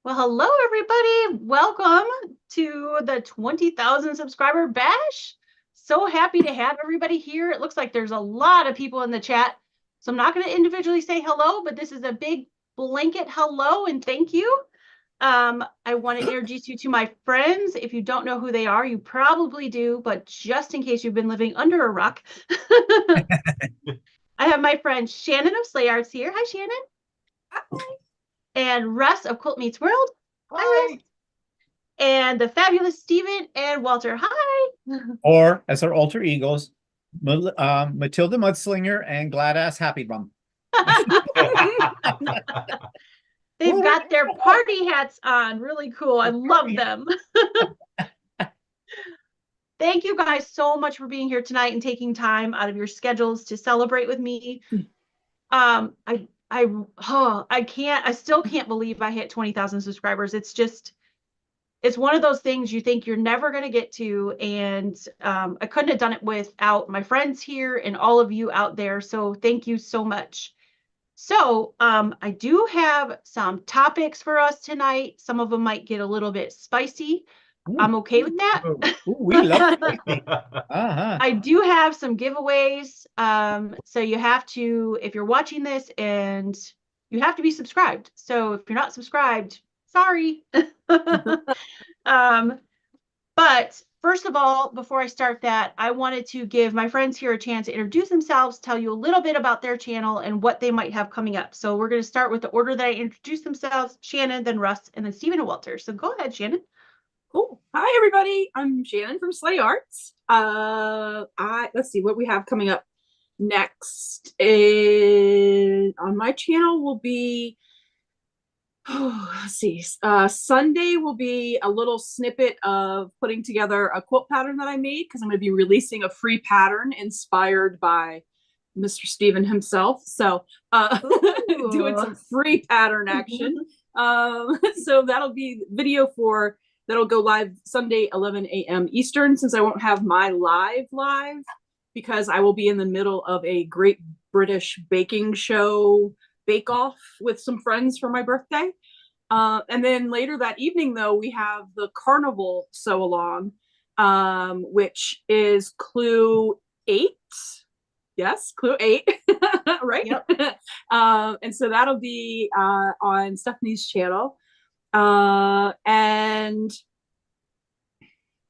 Well, hello, everybody. Welcome to the 20,000 subscriber bash. So happy to have everybody here. It looks like there's a lot of people in the chat. So I'm not going to individually say hello, but this is a big blanket hello and thank you. I want to introduce you to my friends. If you don't know who they are, you probably do, but just in case you've been living under a rock, I have my friend Shannon of Slay Arts here. Hi, Shannon. Hi. And Russ of Quilt Meets World. Hi. Russ. And the fabulous Stephen and Walter. Hi. Or as our alter egos, Matilda Mudslinger and Gladass Happy Bum. They've got their party hats on. Really cool. I love them. Thank you guys so much for being here tonight and taking time out of your schedules to celebrate with me. I still can't believe I hit 20,000 subscribers. It's one of those things you think you're never going to get to. And I couldn't have done it without my friends here and all of you out there. So thank you so much. So I do have some topics for us tonight. Some of them might get a little bit spicy. I'm okay with that. Ooh, we love it. I do have some giveaways. So you have to, if you're watching this, and you have to be subscribed. So if you're not subscribed, sorry. But first of all, before I start that, I wanted to give my friends here a chance to introduce themselves, tell you a little bit about their channel and what they might have coming up. So we're going to start with the order that I introduced themselves, Shannon, then Russ, and then Stephen and Walter. So go ahead, Shannon. Cool. Hi, everybody. I'm Shannon from Slay Arts. Let's see what we have coming up next. On my channel will be, let's see. Sunday will be a little snippet of putting together a quilt pattern that I made because I'm going to be releasing a free pattern inspired by Mr. Stephen himself. So doing some free pattern action. So that'll be video that'll go live Sunday, 11 a.m. Eastern, since I won't have my live because I will be in the middle of a Great British Baking Show bake-off with some friends for my birthday. And then later that evening, though, we have the Carnival sew-along, which is Clue 8. Yes, Clue 8, right? Yep. And so that'll be on Stephanie's channel. And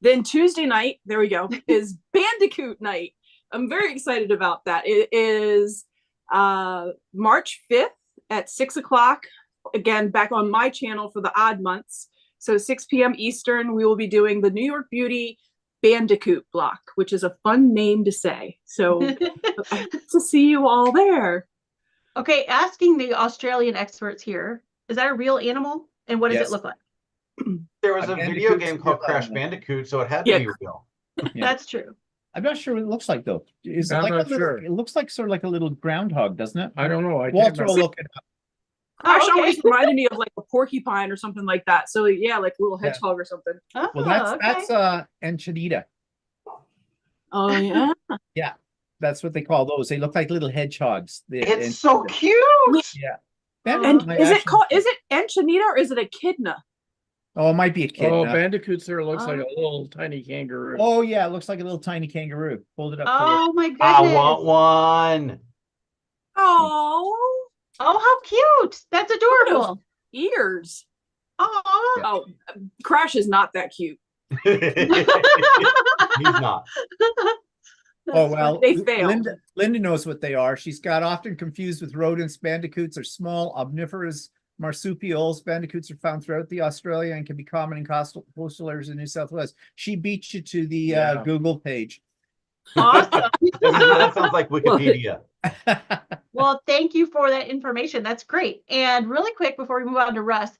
then Tuesday night, there we go, is Bandicoot night. I'm very excited about that. It is March 5th at 6 o'clock. Again, back on my channel for the odd months. So 6 p.m. Eastern, we will be doing the New York Beauty Bandicoot block, which is a fun name to say. So I hope to see you all there. Okay, asking the Australian experts here, is that a real animal? And what does it look like? There was a video game called Crash Bandicoot, so it had to be real. Yeah. That's true. I'm not sure what it looks like, though. Is it like a little, it looks like sort of like a little groundhog, doesn't it? I don't know. Walter will look it up. Crash always reminded me of like a porcupine or something like that. So yeah, like a little hedgehog or something. Oh, well, that's Enchanita. Oh yeah. Yeah, that's what they call those. They look like little hedgehogs. It's so cute. Yeah. And is it Enchanita or is it Echidna? Oh, it might be a kid. Oh, Bandicoot's there looks like a little tiny kangaroo. Oh yeah, it looks like a little tiny kangaroo. Hold it up. Oh my goodness. I want one. Oh. Oh, how cute. That's adorable. Ears. Oh, Crash is not that cute. He's not. Oh, well, they fail. Linda knows what they are. She's got often confused with rodents. Bandicoots are small, omnivorous marsupials. Bandicoots are found throughout the Australia and can be common in coastal areas in New South Wales. She beat you to the Google page. Awesome. That sounds like Wikipedia. Well, thank you for that information. That's great. And really quick, before we move on to Russ,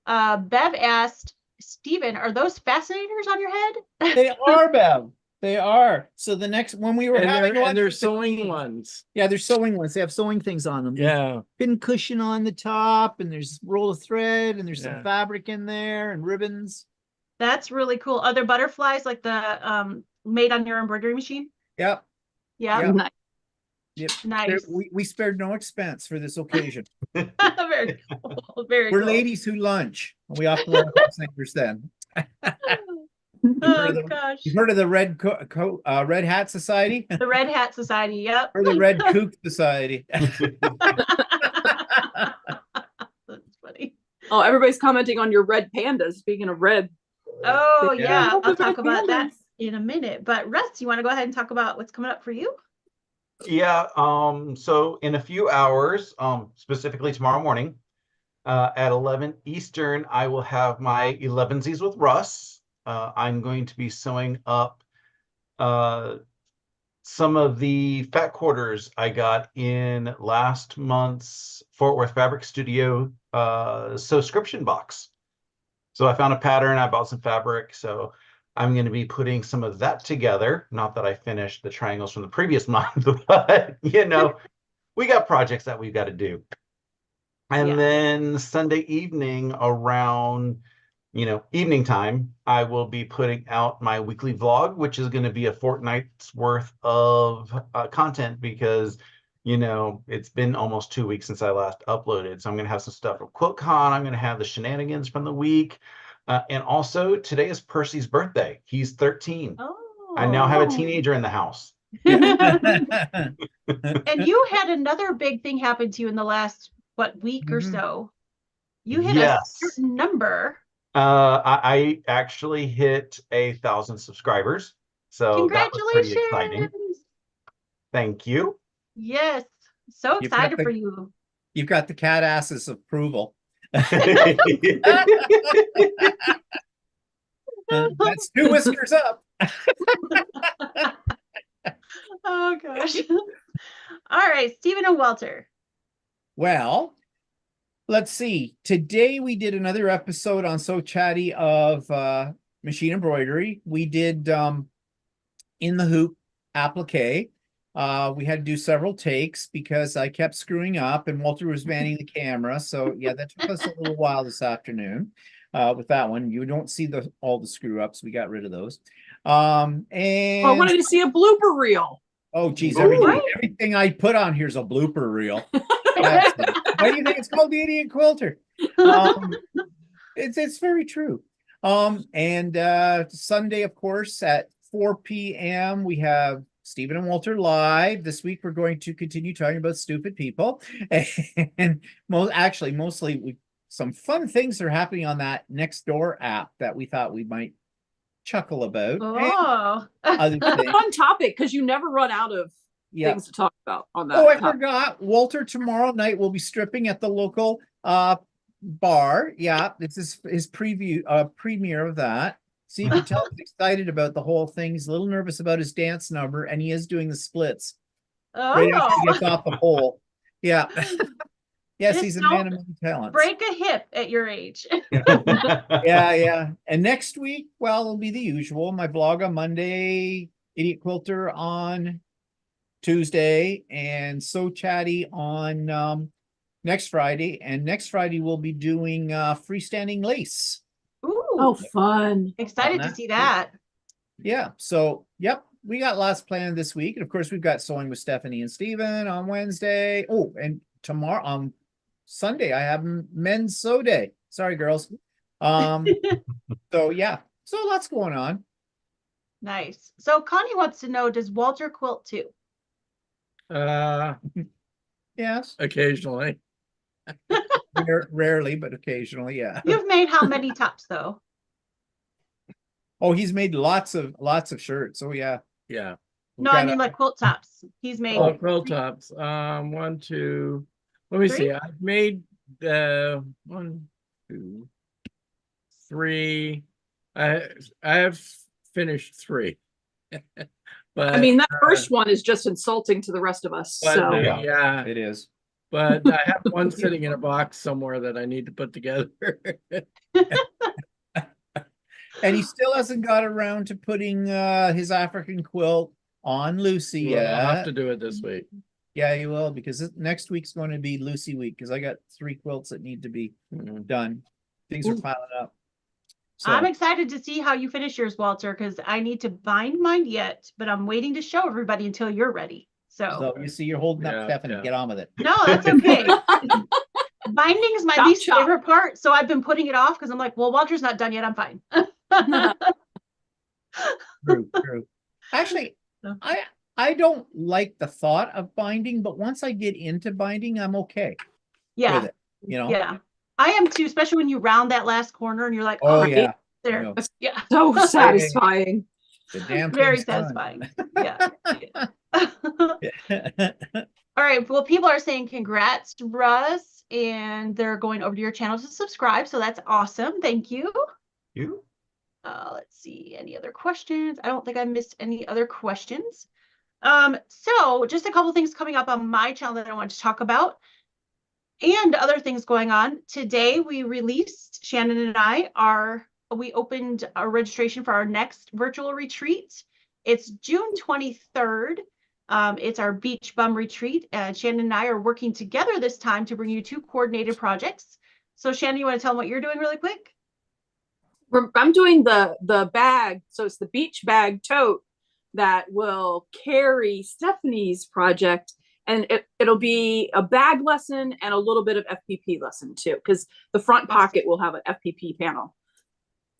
Bev asked, Stephen, are those fascinators on your head? They are, Bev. They are. So the next, when we were and they're sewing ones. Yeah, they're sewing ones. They have sewing things on them. Yeah. Pin cushion on the top, and there's a roll of thread, and there's some fabric in there, and ribbons. That's really cool. Are there butterflies like the made on your embroidery machine? Yep. Yeah. Yep. Nice. Yep. Nice. We spared no expense for this occasion. Very cool. Very We're cool. ladies who lunch. We often wear sneakers then. Oh gosh. You've heard of the Red Hat Society? The Red Hat Society. Yep. Or the Red Kook Society? That's funny. Oh, everybody's commenting on your red pandas. Speaking of red. Oh Yeah. yeah, Love I'll the talk red about that pandas. in a minute. But Russ, you want to go ahead and talk about what's coming up for you? Yeah, so in a few hours, specifically tomorrow morning, at 11 Eastern, I will have my 11sies with Russ. I'm going to be sewing up some of the fat quarters I got in last month's Fort Worth Fabric Studio subscription box. So I found a pattern, I bought some fabric, so I'm going to be putting some of that together. Not that I finished the triangles from the previous month, but we got projects that we've got to do. And Yeah. then Sunday evening around, evening time, I will be putting out my weekly vlog, which is going to be a fortnight's worth of content because, it's been almost 2 weeks since I last uploaded. So I'm going to have some stuff from Quiltcon. I'm going to have the shenanigans from the week. And also, today is Percy's birthday. He's 13. Oh. I now have a teenager in the house. And you had another big thing happen to you in the last, week or Mhm. so? You hit Yes. a certain number. I actually hit 1,000 subscribers. So that was pretty exciting. Congratulations. Thank you. Yes. So You've got excited the- for you. You've got the cat asses of approval. That's 2 whiskers up. Oh gosh. All right, Stephen and Walter. Well, let's see. Today we did another episode on So Chatty of machine embroidery. We did in the hoop applique. We had to do several takes because I kept screwing up and Walter was manning the camera. So yeah, that took us a little while this afternoon with that one. You don't see all the screw ups. We got rid of those. And I wanted to see a blooper reel. oh geez, Ooh. everything I put on here is a blooper reel. Why do you think it's called the Idiot Quilter? It's very true. And Sunday, of course, at 4 p.m. we have Stephen and Walter live. This week we're going to continue talking about stupid people, and mostly some fun things are happening on that Nextdoor app that we thought we might chuckle about. Oh. Other things. Fun topic because you never run out of Yeah. things to talk about on that. Oh, I topic. forgot. Walter tomorrow night will be stripping at the local bar. Yeah, this is his premiere of that. So you can tell he's excited about the whole thing. He's a little nervous about his dance number, and he is doing the splits right after he gets off the pole. Yeah. Yes, Just he's a don't man of many talents. Break a hip at your age. Yeah. And next week, well, it'll be the usual. My blog on Monday, Idiot Quilter on Tuesday, and So Chatty on next Friday. And next Friday we'll be doing freestanding lace. Ooh. Oh, fun. Excited to see that. Yeah. So yep, we got lots planned this week. And of course, we've got sewing with Stephanie and Steven on Wednesday. Oh, and tomorrow on Sunday, I have men's sew day. Sorry, girls. So yeah, so lots going on. Nice. So Connie wants to know, does Walter quilt too? Yes. Occasionally. Rarely, but occasionally, yeah. You've made how many tops though? Oh, he's made lots of shirts. Oh yeah. Yeah. We've No, I got mean like quilt tops. He's made Oh, quilt tops. 1, 2. Let me Three? see. I've made 1, 2, 3. I have finished 3. But I mean, that first one is just insulting to the rest of us. but, So yeah, it is. but I have one sitting in a box somewhere that I need to put together. And he still hasn't got around to putting his African quilt on Lucy Well, yet. I'll have to do it this week. Yeah, you will, because next week's going to be Lucy week, because I got 3 quilts that need to be done. Things are piling up. So, I'm excited to see how you finish yours, Walter, because I need to bind mine yet, but I'm waiting to show everybody until you're ready. So you see, you're holding up, Yeah, Stephanie. yeah. Get on with it. No, that's okay. Binding is my Chop, least chop. favorite part, so I've been putting it off because I'm like, well, Walter's not done yet. I'm fine. True. Actually, No. I don't like the thought of binding, but once I get into binding, I'm okay Yeah, with it. You know? yeah. I am too, especially when you round that last corner and you're like, Oh oh, yeah. there. No. Yeah. So satisfying. The damn Very thing's done. satisfying. Yeah. All right. Well, people are saying congrats, Russ, and they're going over to your channel to subscribe. So that's awesome. Thank you. You? Let's see. Any other questions? I don't think I missed any other questions. So just a couple things coming up on my channel that I want to talk about. And other things going on. Today we released, Shannon and I we opened a registration for our next virtual retreat. It's June 23rd. It's our beach bum retreat, and Shannon and I are working together this time to bring you 2 coordinated projects. So Shannon, you want to tell them what you're doing really quick? I'm doing the bag, so it's the beach bag tote that will carry Stephanie's project, and it'll be a bag lesson and a little bit of FPP lesson too, because the front pocket will have an FPP panel.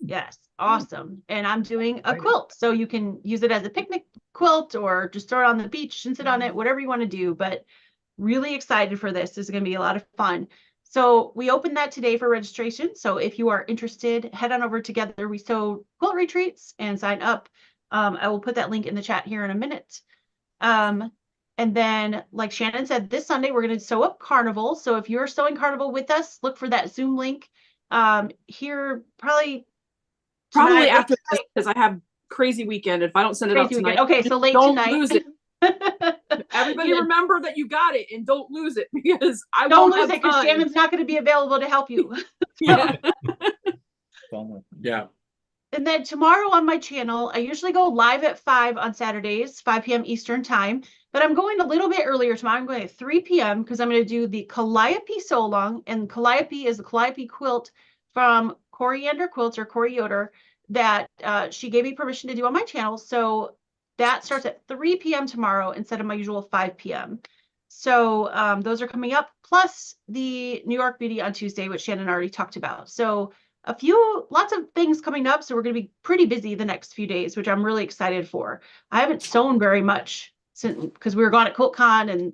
Yes, awesome. And I'm doing a quilt, so you can use it as a picnic quilt or just throw it on the beach and sit on it, whatever you want to do. But really excited for this. This is going to be a lot of fun. So we opened that today for registration. So if you are interested, head on over to Together We Sew Quilt Retreats and sign up. I will put that link in the chat here in a minute. And then, like Shannon said, this Sunday we're going to sew up Carnival. So if you're sewing Carnival with us, look for that Zoom link here probably Probably tonight, after this, because I have crazy weekend. If I don't send it out crazy tonight, weekend. Okay, so late don't tonight. lose it. Everybody Yeah. remember that you got it and don't lose it, because I Don't won't lose it have because time. Shannon's not going to be available to help you. Yeah. Yeah. And then tomorrow on my channel, I usually go live at 5 on Saturdays, 5 p.m. Eastern time, but I'm going a little bit earlier tomorrow. I'm going at 3 p.m. because I'm going to do the Calliope sew along, and Calliope is the Calliope quilt from Coriander Quilts or Cori Yoder that she gave me permission to do on my channel. So that starts at 3 p.m. tomorrow instead of my usual 5 p.m. So those are coming up, plus the New York Beauty on Tuesday, which Shannon already talked about. So lots of things coming up. So we're going to be pretty busy the next few days, which I'm really excited for. I haven't sewn very much since, because we were gone at Quiltcon and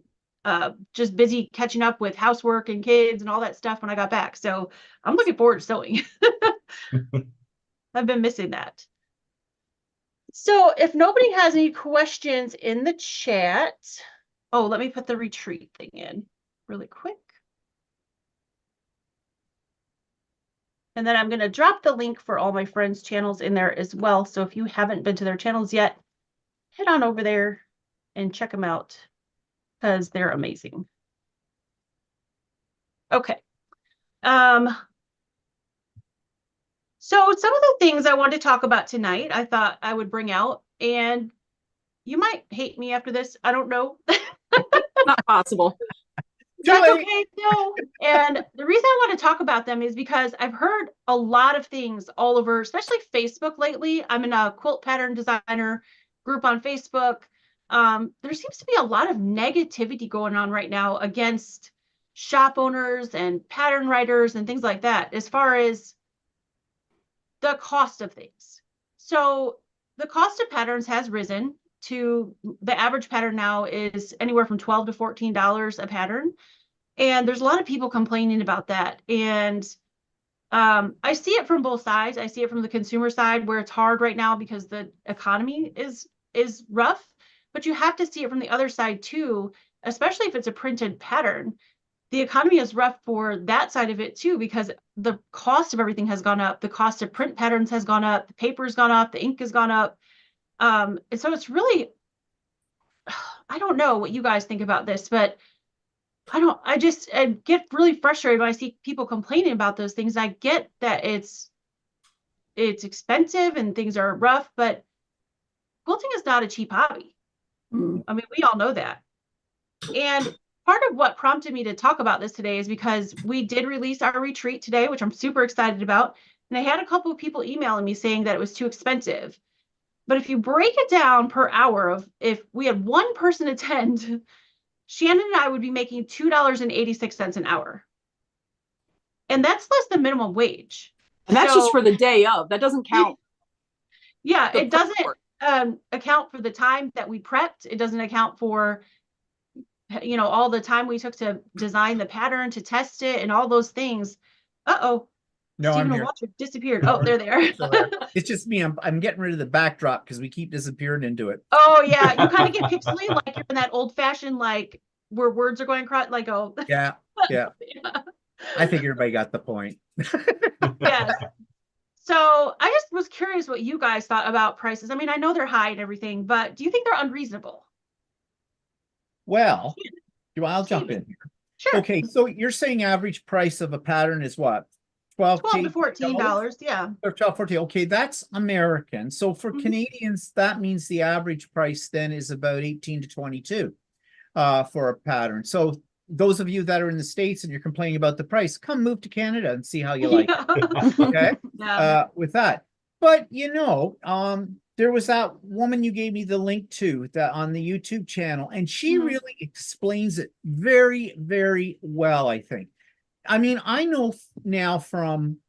just busy catching up with housework and kids and all that stuff when I got back. So I'm looking forward to sewing. I've been missing that. So if nobody has any questions in the chat, oh, let me put the retreat thing in really quick. And then I'm going to drop the link for all my friends' channels in there as well. So if you haven't been to their channels yet, head on over there and check them out because they're amazing. Okay. So some of the things I wanted to talk about tonight, I thought I would bring out, and you might hate me after this. I don't know. Not possible. That's okay. No. And the reason I want to talk about them is because I've heard a lot of things all over, especially Facebook lately. I'm in a quilt pattern designer group on Facebook. There seems to be a lot of negativity going on right now against shop owners and pattern writers and things like that, as far as the cost of things. So the cost of patterns has risen to the average pattern now is anywhere from $12 to $14 a pattern. And there's a lot of people complaining about that. And I see it from both sides. I see it from the consumer side where it's hard right now because the economy is rough, but you have to see it from the other side too, especially if it's a printed pattern. The economy is rough for that side of it too, because the cost of everything has gone up. The cost of print patterns has gone up. The paper's gone up. The ink has gone up. And so it's really, I don't know what you guys think about this, but I get really frustrated when I see people complaining about those things. I get that it's expensive and things are rough, but quilting is not a cheap hobby. I mean, we all know that. And part of what prompted me to talk about this today is because we did release our retreat today, which I'm super excited about. And I had a couple of people emailing me saying that it was too expensive. But if you break it down per hour of if we had one person attend, Shannon and I would be making $2.86 an hour. And that's less than minimum wage. And that's So, just for the day of. That doesn't count. yeah, the it prep doesn't work. account for the time that we prepped. It doesn't account for, all the time we took to design the pattern, to test it, and all those things. Uh-oh. No, Stephen I'm and here. Walter disappeared. Oh, they're there. It's just me. I'm getting rid of the backdrop because we keep disappearing into it. Oh yeah, you kind of get pixely, like you're in that old-fashioned, like where words are going across, like oh Yeah. yeah. I think everybody got the point. Yes. So I just was curious what you guys thought about prices. I mean, I know they're high and everything, but do you think they're unreasonable? Well, I'll jump in here. Sure. Okay, so you're saying average price of a pattern is what? 12 to $14, yeah. Or 12, 14. Okay, that's American. So for Mhm. Canadians, that means the average price then is about 18 to 22 for a pattern. So those of you that are in the States and you're complaining about the price, come move to Canada and see how you like it. Okay. Yeah. With that. But there was that woman you gave me the link to that on the YouTube channel, and she Mhm. really explains it very, very well, I think. I mean, I know now from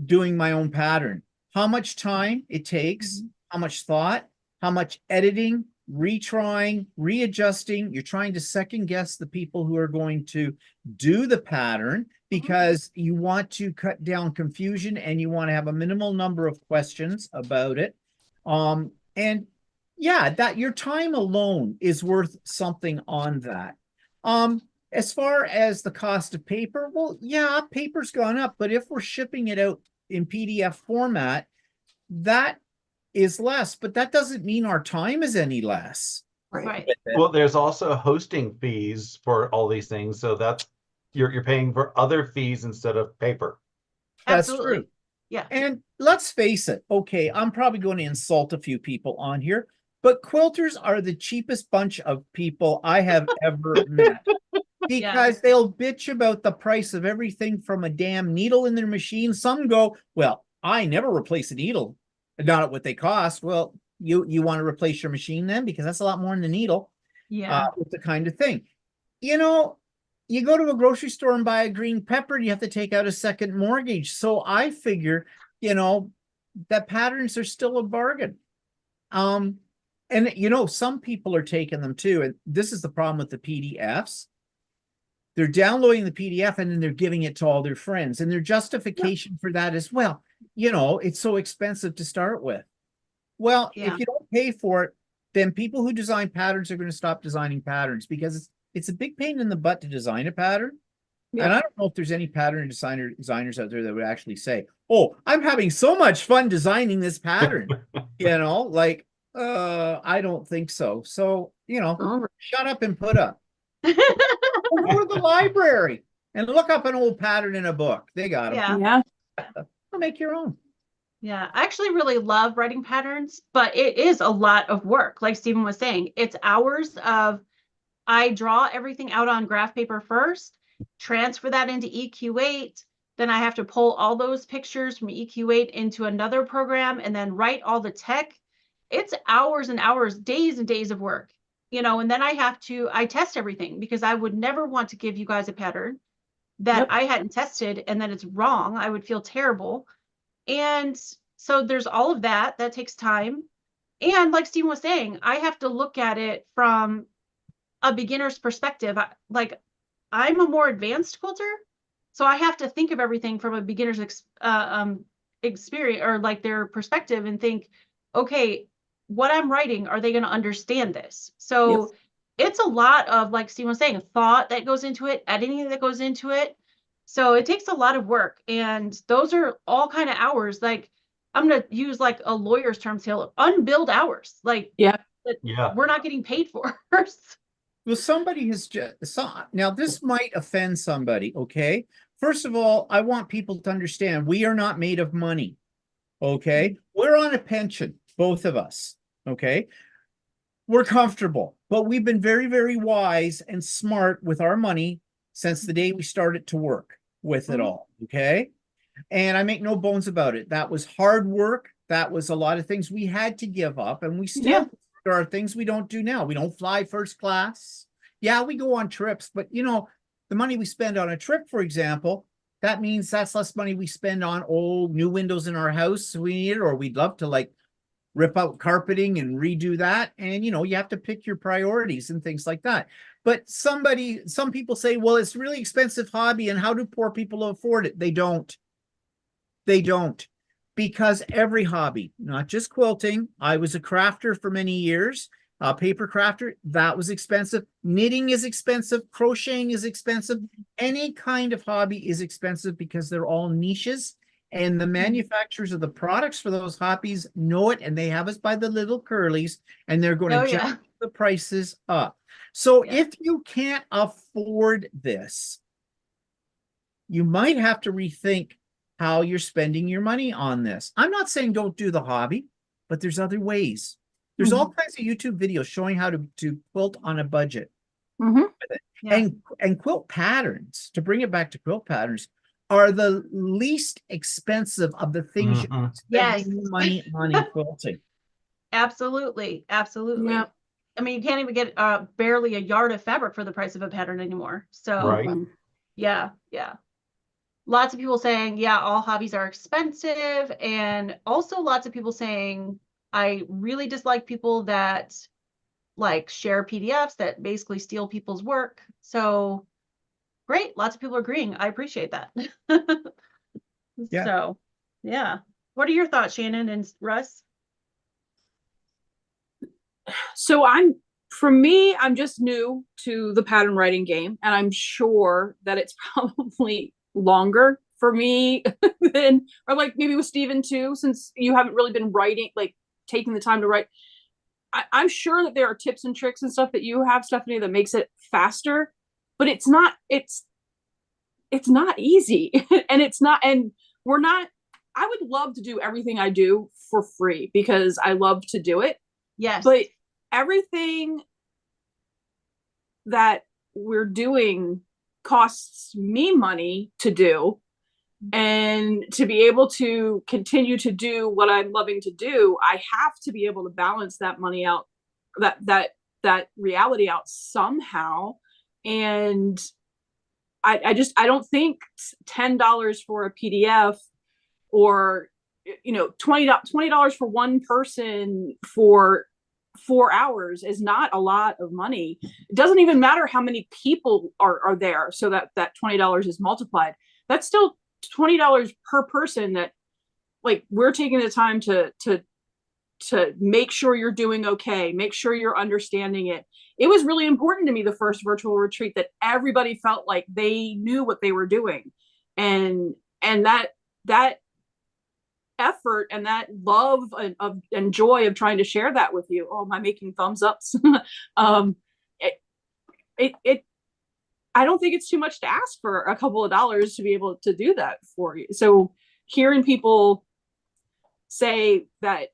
doing my own pattern how much time it takes, how much thought, how much editing, retrying, readjusting. You're trying to second guess the people who are going to do the pattern because you want to cut down confusion and you want to have a minimal number of questions about it. And yeah, that your time alone is worth something on that. As far as the cost of paper, well, yeah, paper's gone up, but if we're shipping it out in PDF format, that is less, but that doesn't mean our time is any less. Right. Well, there's also hosting fees for all these things, so that's you're paying for other fees instead of paper. That's Absolutely. true. Yeah. And let's face it, okay, I'm probably going to insult a few people on here, but quilters are the cheapest bunch of people I have ever met. Because they'll bitch about the price of everything from a damn needle in their machine. Some go, well, I never replace a needle, not at what they cost. Well, you want to replace your machine then because that's a lot more than the needle. Yeah. With the kind of thing. You go to a grocery store and buy a green pepper, and you have to take out a second mortgage. So I figure, that patterns are still a bargain. And some people are taking them too. And this is the problem with the PDFs. They're downloading the PDF and then they're giving it to all their friends. And their justification for that is, well, it's so expensive to start with. Well, if you don't pay for it, then people who design patterns are going to stop designing patterns because it's a big pain in the butt to design a pattern. Yeah. And I don't know if there's any pattern designers out there that would actually say, oh, I'm having so much fun designing this pattern. I don't think so. So, shut up and put up. Or go to the library and look up an old pattern in a book. They got them. Yeah. Or make your own. Yeah, I actually really love writing patterns, but it is a lot of work. Like Stephen was saying, it's hours of, I draw everything out on graph paper first, transfer that into EQ8. Then I have to pull all those pictures from EQ8 into another program and then write all the tech. It's hours and hours, days and days of work. And then I test everything because I would never want to give you guys a pattern that I hadn't tested and then it's wrong. I would feel terrible. And so there's all of that takes time. And like Stephen was saying, I have to look at it from a beginner's perspective. I'm a more advanced quilter, so I have to think of everything from a beginner's experience or like their perspective and think, okay, what I'm writing, are they going to understand this? So it's a lot of, like Steve was saying, thought that goes into it, editing that goes into it. So it takes a lot of work, and those are all kind of hours. Like I'm going to use like a lawyer's term, unbilled hours. Like we're not getting paid for. Well, somebody has now this might offend somebody. Okay. First of all, I want people to understand we are not made of money. Okay. We're on a pension, both of us. Okay. We're comfortable, but we've been very, very wise and smart with our money since the day we started to work with it all. Okay. And I make no bones about it. That was hard work. that was a lot of things we had to give up, and we still, Yeah. there are things we don't do now. We don't fly first class. Yeah, we go on trips, but you know, the money we spend on a trip, for example, that means that's less money we spend on old new windows in our house. We need it, or we'd love to like rip out carpeting and redo that. And you know, you have to pick your priorities and things like that. But some people say, well, it's a really expensive hobby, and how do poor people afford it? They don't. They don't. Because every hobby, not just quilting, I was a crafter for many years, a paper crafter, that was expensive. Knitting is expensive. Crocheting is expensive. Any kind of hobby is expensive because they're all niches. And the manufacturers of the products for those hobbies know it, and they have us by the little curlies, and they're going to jack the prices up. So if you can't afford this, you might have to rethink how you're spending your money on this. I'm not saying don't do the hobby, but there's other ways. There's all kinds of YouTube videos showing how to quilt on a budget. And quilt patterns, to bring it back to quilt patterns, are the least expensive of the things you're spending money on in quilting. Absolutely. Absolutely. Yeah. I mean, you can't even get barely a yard of fabric for the price of a pattern anymore. So yeah. Lots of people saying, yeah, all hobbies are expensive. And also lots of people saying, I really dislike people that like share PDFs that basically steal people's work. So great. Lots of people are agreeing. I appreciate that. So yeah. What are your thoughts, Shannon and Russ? So I'm just new to the pattern writing game, and I'm sure that it's probably longer for me than, or like maybe with Steven too, since you haven't really been writing, like taking the time to write. I'm sure that there are tips and tricks and stuff that you have, Stephanie, that makes it faster, but it's not easy. And I would love to do everything I do for free because I love to do it. Yes. But everything that we're doing costs me money to do, and to be able to continue to do what I'm loving to do, I have to be able to balance that money out, that reality out somehow. And I don't think $10 for a PDF, or $20 for one person for 4 hours is not a lot of money. It doesn't even matter how many people are there, so that $20 is multiplied. That's still $20 per person that, like, we're taking the time to make sure you're doing okay, make sure you're understanding it. It was really important to me, the first virtual retreat, that everybody felt like they knew what they were doing, and that effort and that love and joy of trying to share that with you. Oh, am I making thumbs ups? I don't think it's too much to ask for a couple of dollars to be able to do that for you. So hearing people say that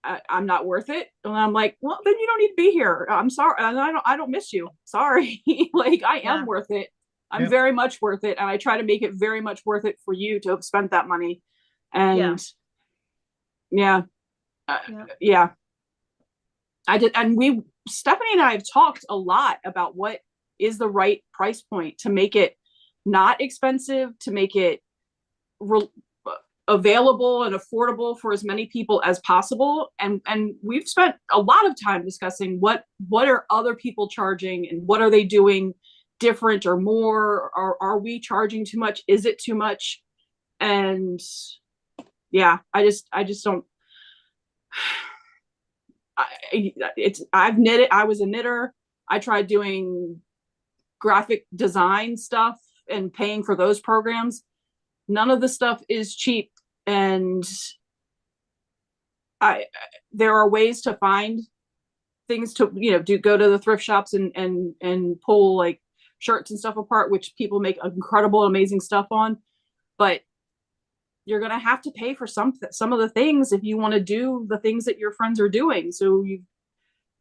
I'm not worth it, and I'm like, well, then you don't need to be here. I'm sorry. I don't miss you. Sorry. Like, I am worth it. I'm very much worth it. And I try to make it very much worth it for you to have spent that money. And I did. And Stephanie and I have talked a lot about what is the right price point to make it not expensive, to make it available and affordable for as many people as possible. And we've spent a lot of time discussing what are other people charging, and what are they doing different or more, or are we charging too much? Is it too much? And I just don't. I've knitted. I was a knitter. I tried doing graphic design stuff and paying for those programs. None of the stuff is cheap, and there are ways to find things to go to the thrift shops and pull like shirts and stuff apart, which people make incredible, amazing stuff on. But you're going to have to pay for some of the things if you want to do the things that your friends are doing. So you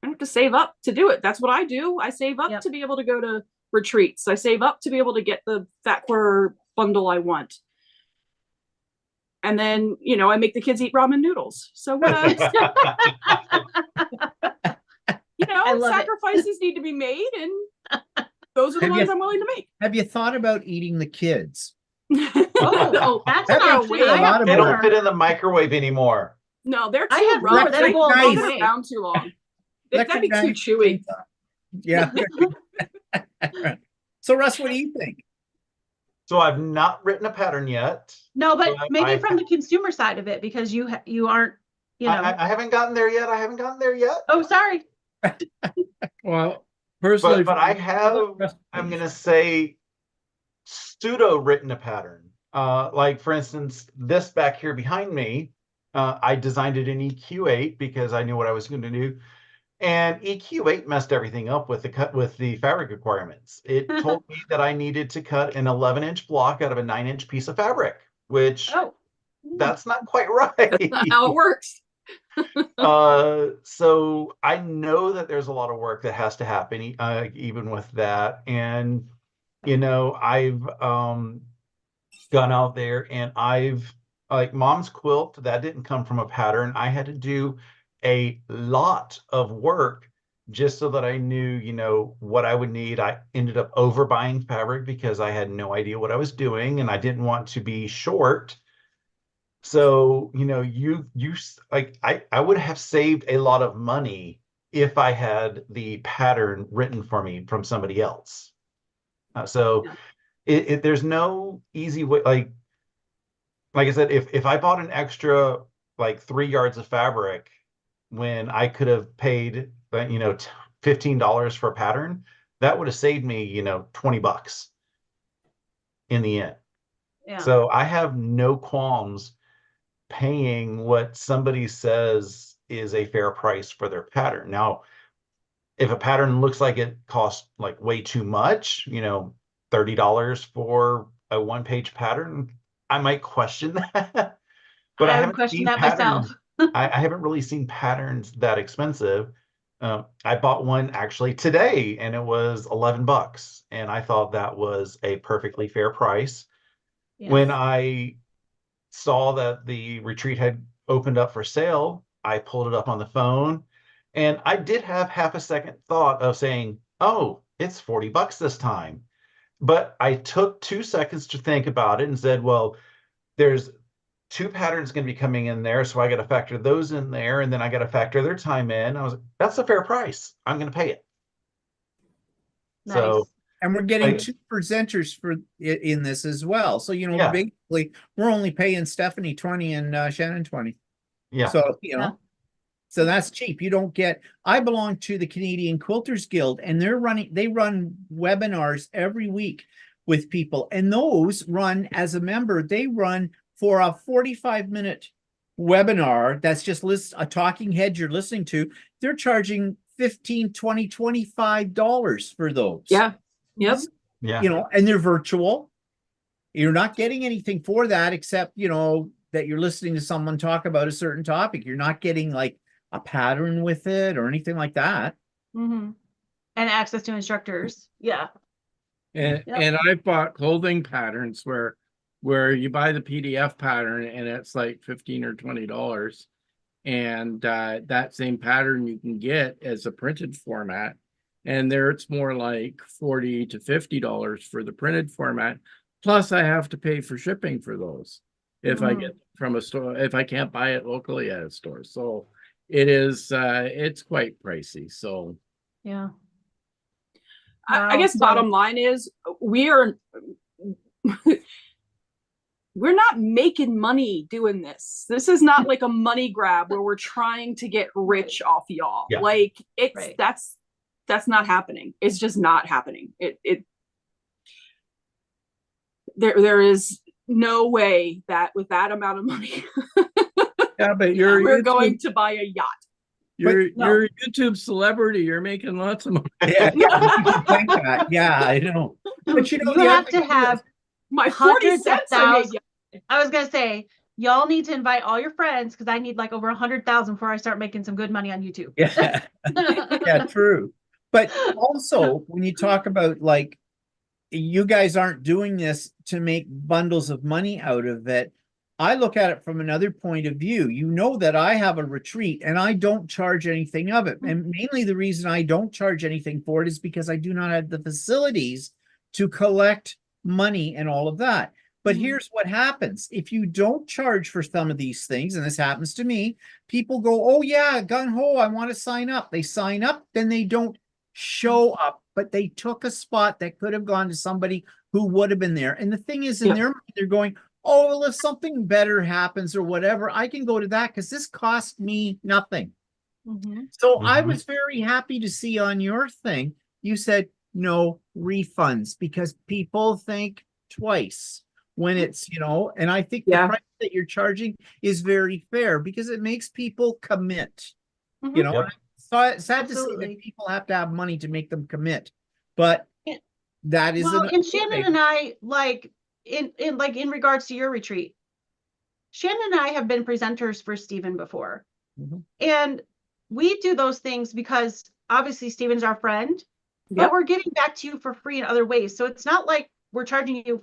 have to save up to do it. That's what I do. I save up to be able to go to retreats. I save up to be able to get the fat quarter bundle I want. And then, I make the kids eat ramen noodles. So, I love it. sacrifices need to be made, and those are the Have ones you- I'm willing to make. Have you thought about eating the kids? Oh, that's an That would option. be a I have lot of They don't four. fit in the microwave anymore. No, they're too I have rough. four that'll go a long They've been way. around too long. That'd be too chewy. Yeah. So Russ, what do you think? So I've not written a pattern yet. No, but But maybe I- from the consumer side of it, because you aren't, I haven't gotten there yet. Oh, sorry. Well, personally, But I have, I'm going to say, pseudo written a pattern. Like for instance, this back here behind me, I designed it in EQ8 because I knew what I was going to do. And EQ8 messed everything up with the fabric requirements. It told me that I needed to cut an 11-inch block out of a 9-inch piece of fabric, which Oh. that's not quite right. That's not how it works. So I know that there's a lot of work that has to happen, even with that. And I've gone out there and I've like Mom's quilt that didn't come from a pattern. I had to do a lot of work just so that I knew, what I would need. I ended up overbuying fabric because I had no idea what I was doing and I didn't want to be short. So, I would have saved a lot of money if I had the pattern written for me from somebody else. So there's no easy way. Like I said, if I bought an extra like 3 yards of fabric when I could have paid, $15 for a pattern, that would have saved me, $20 in the end. Yeah. So I have no qualms paying what somebody says is a fair price for their pattern. Now, if a pattern looks like it costs like way too much, $30 for a 1-page pattern, I might question that. But I would haven't question seen that patterns. myself. I haven't really seen patterns that expensive. I bought one actually today and it was $11, and I thought that was a perfectly fair price. Yes. When I saw that the retreat had opened up for sale, I pulled it up on the phone, and I did have half a second thought of saying, oh, it's $40 this time. But I took 2 seconds to think about it and said, well, there's 2 patterns going to be coming in there, so I got to factor those in there, and then I got to factor their time in. I was like, that's a fair price. I'm going to pay it. Nice. So And we're getting I- 2 presenters for in this as well. So, Yeah. basically we're only paying Stephanie 20 and Shannon 20. yeah. So, Yeah. so that's cheap. You don't get, I belong to the Canadian Quilters Guild, and they run webinars every week with people. And those run as a member, they run for a 45-minute webinar. That's just a talking head you're listening to. They're charging $15, $20, $25 for those. Yeah. Yep. Yeah. And they're virtual. You're not getting anything for that except, that you're listening to someone talk about a certain topic. You're not getting like a pattern with it or anything like that. Mm-hmm. And access to instructors. Yeah. and Yep. and I've bought clothing patterns where you buy the PDF pattern and it's like $15 or $20, and that same pattern you can get as a printed format, and there it's more like $40 to $50 for the printed format. Plus, I have to pay for shipping for those if I get from a store, if I can't buy it locally at a store. So it's quite pricey. So Yeah. I guess bottom line is we're not making money doing this. This is not like a money grab where we're trying to get rich off y'all. Yeah. Like it's Right. that's not happening. It's just not happening. There is no way that with that amount of money yeah, but we're going to buy a yacht. you're no. a YouTube celebrity. You're making lots of money. Yeah, you think that. Yeah, I know. But You the have other to thing have My 40 hundreds of cents I made. thousands. I was gonna say, y'all need to invite all your friends because I need like over 100,000 before I start making some good money on YouTube. Yeah, yeah, true. But also, when you talk about like, you guys aren't doing this to make bundles of money out of it. I look at it from another point of view. You know that I have a retreat and I don't charge anything of it. And mainly the reason I don't charge anything for it is because I do not have the facilities to collect money and all of that. But here's what happens. If you don't charge for some of these things, and this happens to me, people go, oh yeah, gung-ho, I want to sign up. They sign up, then they don't show up, but they took a spot that could have gone to somebody who would have been there. And the thing is, in their mind, they're going, oh, well, if something better happens or whatever, I can go to that because this cost me nothing. So I was very happy to see on your thing, you said no refunds because people think twice when it's, and I think the price that you're charging is very fair because it makes people commit. So it's sad to see that people have to have money to make them commit, but that is and Shannon and I, like in regards to your retreat, Shannon and I have been presenters for Stephen before. And we do those things because obviously Stephen's our friend, but we're giving back to you for free in other ways. So it's not like we're charging you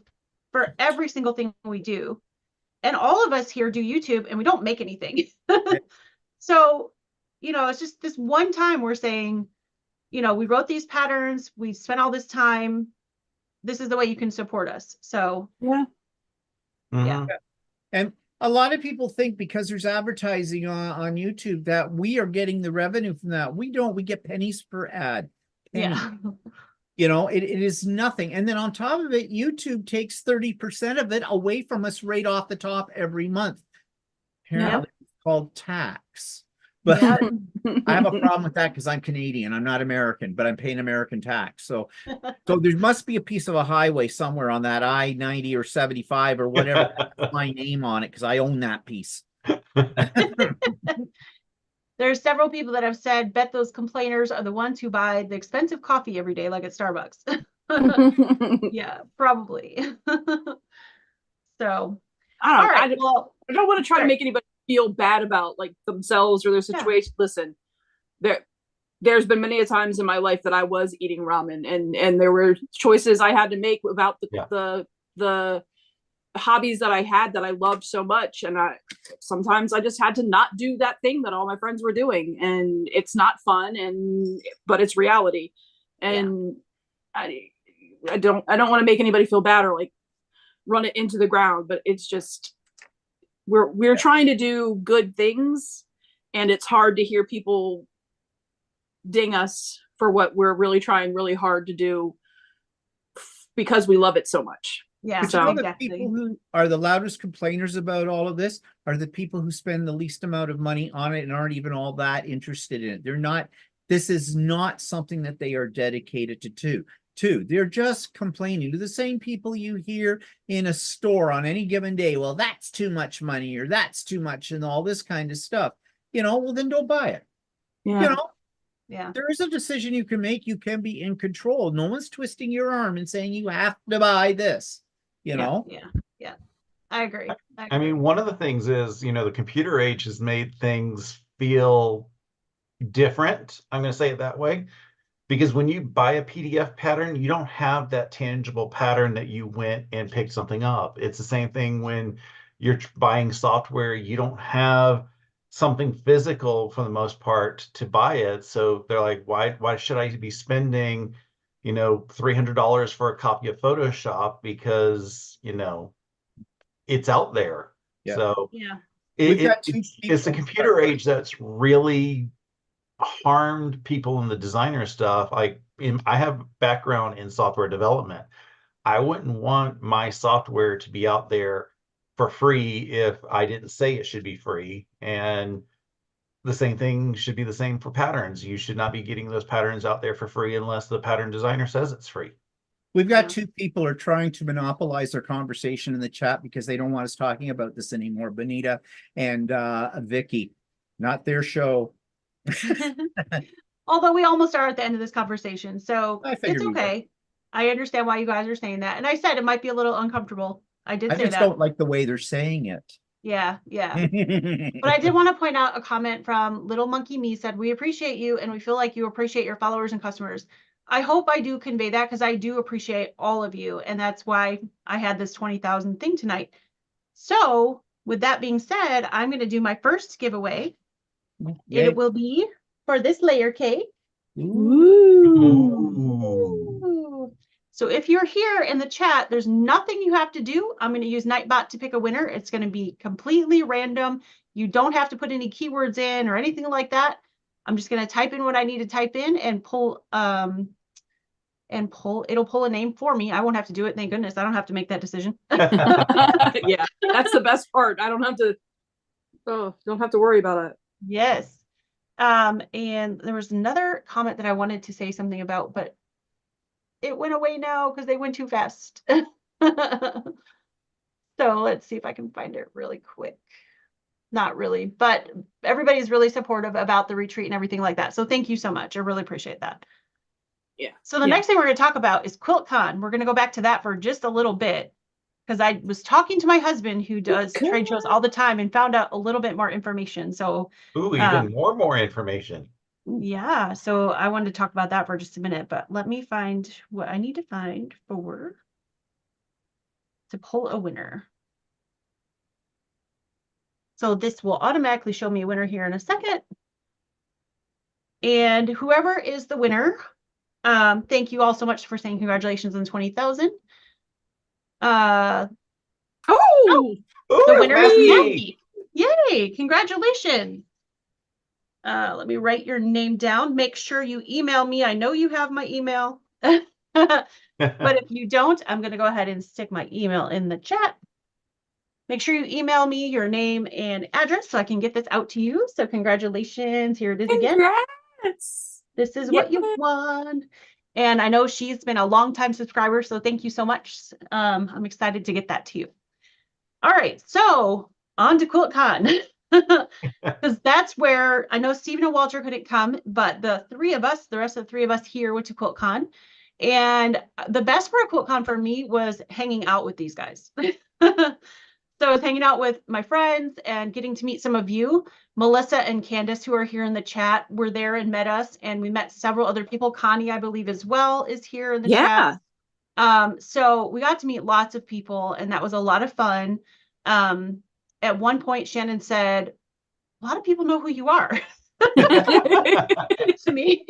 for every single thing we do. And all of us here do YouTube and we don't make anything. So, it's just this one time we're saying, we wrote these patterns, we spent all this time. This is the way you can support us. So, And a lot of people think because there's advertising on YouTube that we are getting the revenue from that. We don't. We get pennies per ad. Pennies. It is nothing. And then on top of it, YouTube takes 30% of it away from us right off the top every month. Apparently it's called tax. But I have a problem with that because I'm Canadian. I'm not American, but I'm paying American tax. So there must be a piece of a highway somewhere on that I-90 or 75 or whatever. My name on it because I own that piece. There's several people that have said, bet those complainers are the ones who buy the expensive coffee every day, like at Starbucks. Yeah, probably. So, all right. I don't want to try to make anybody feel bad about like themselves or their situation. Listen, there's been many a times in my life that I was eating ramen and there were choices I had to make about the hobbies that I had that I loved so much. And sometimes I just had to not do that thing that all my friends were doing. And it's not fun, but it's reality. And I don't want to make anybody feel bad or like run it into the ground, but it's just, we're trying to do good things and it's hard to hear people ding us for what we're really trying really hard to do because we love it so much. Yeah, so the people who are the loudest complainers about all of this are the people who spend the least amount of money on it and aren't even all that interested in it. This is not something that they are dedicated to. They're just complaining to the same people you hear in a store on any given day. Well, that's too much money or that's too much and all this kind of stuff. Well, then don't buy it. There is a decision you can make. You can be in control. No one's twisting your arm and saying you have to buy this. Yeah. I agree. I mean, one of the things is, the computer age has made things feel different. I'm going to say it that way. Because when you buy a PDF pattern, you don't have that tangible pattern that you went and picked something up. It's the same thing when you're buying software. You don't have something physical for the most part to buy it. So they're like, why should I be spending, $300 for a copy of Photoshop because, it's out there. So it's the computer age that's really harmed people in the designer stuff. I have background in software development. I wouldn't want my software to be out there for free if I didn't say it should be free. And the same thing should be the same for patterns. You should not be getting those patterns out there for free unless the pattern designer says it's free. We've got two people who are trying to monopolize our conversation in the chat because they don't want us talking about this anymore. Benita and Vicky, not their show. Although we almost are at the end of this conversation, so it's okay. I understand why you guys are saying that, and I said it might be a little uncomfortable. I just don't like the way they're saying it. Yeah. But I did want to point out a comment from Little Monkey Me said, we appreciate you and we feel like you appreciate your followers and customers. I hope I do convey that because I do appreciate all of you, and that's why I had this 20,000 thing tonight. So with that being said, I'm going to do my first giveaway. Yay. It will be for this layer cake. Ooh. Ooh. So if you're here in the chat, there's nothing you have to do. I'm going to use Nightbot to pick a winner. It's going to be completely random. You don't have to put any keywords in or anything like that. I'm just going to type in what I need to type in and it'll pull a name for me. I won't have to do it. Thank goodness. I don't have to make that decision. Yeah, that's the best part. I don't have to worry about it. Yes. And there was another comment that I wanted to say something about, but it went away now because they went too fast. So let's see if I can find it really quick. Not really, but everybody's really supportive about the retreat and everything like that. So thank you so much. I really appreciate that. Yeah. So the next thing we're going to talk about is Quiltcon. We're going to go back to that for just a little bit because I was talking to my husband who does trade shows all the time and found out a little bit more information. So Ooh, even more information. yeah, so I wanted to talk about that for just a minute, but let me find what I need to find to pull a winner. So this will automatically show me a winner here in a second. And whoever is the winner, thank you all so much for saying congratulations on 20,000. Oh, The winner is Maggie! Maggie. Yay, congratulations. Let me write your name down. Make sure you email me. I know you have my email. But if you don't, I'm going to go ahead and stick my email in the chat. Make sure you email me your name and address so I can get this out to you. So congratulations. Here it is again. congrats. This is what you won. And I know she's been a long-time subscriber, so thank you so much. I'm excited to get that to you. All right, so on to Quiltcon. Because that's where I know Stephen and Walter couldn't come, but the rest of the three of us here went to Quiltcon. And the best part of Quiltcon for me was hanging out with these guys. So I was hanging out with my friends and getting to meet some of you. Melissa and Candace, who are here in the chat, were there and met us. And we met several other people. Connie, I believe, as well, is here in the chat. So we got to meet lots of people, and that was a lot of fun. At one point, Shannon said, a lot of people know who you are to me.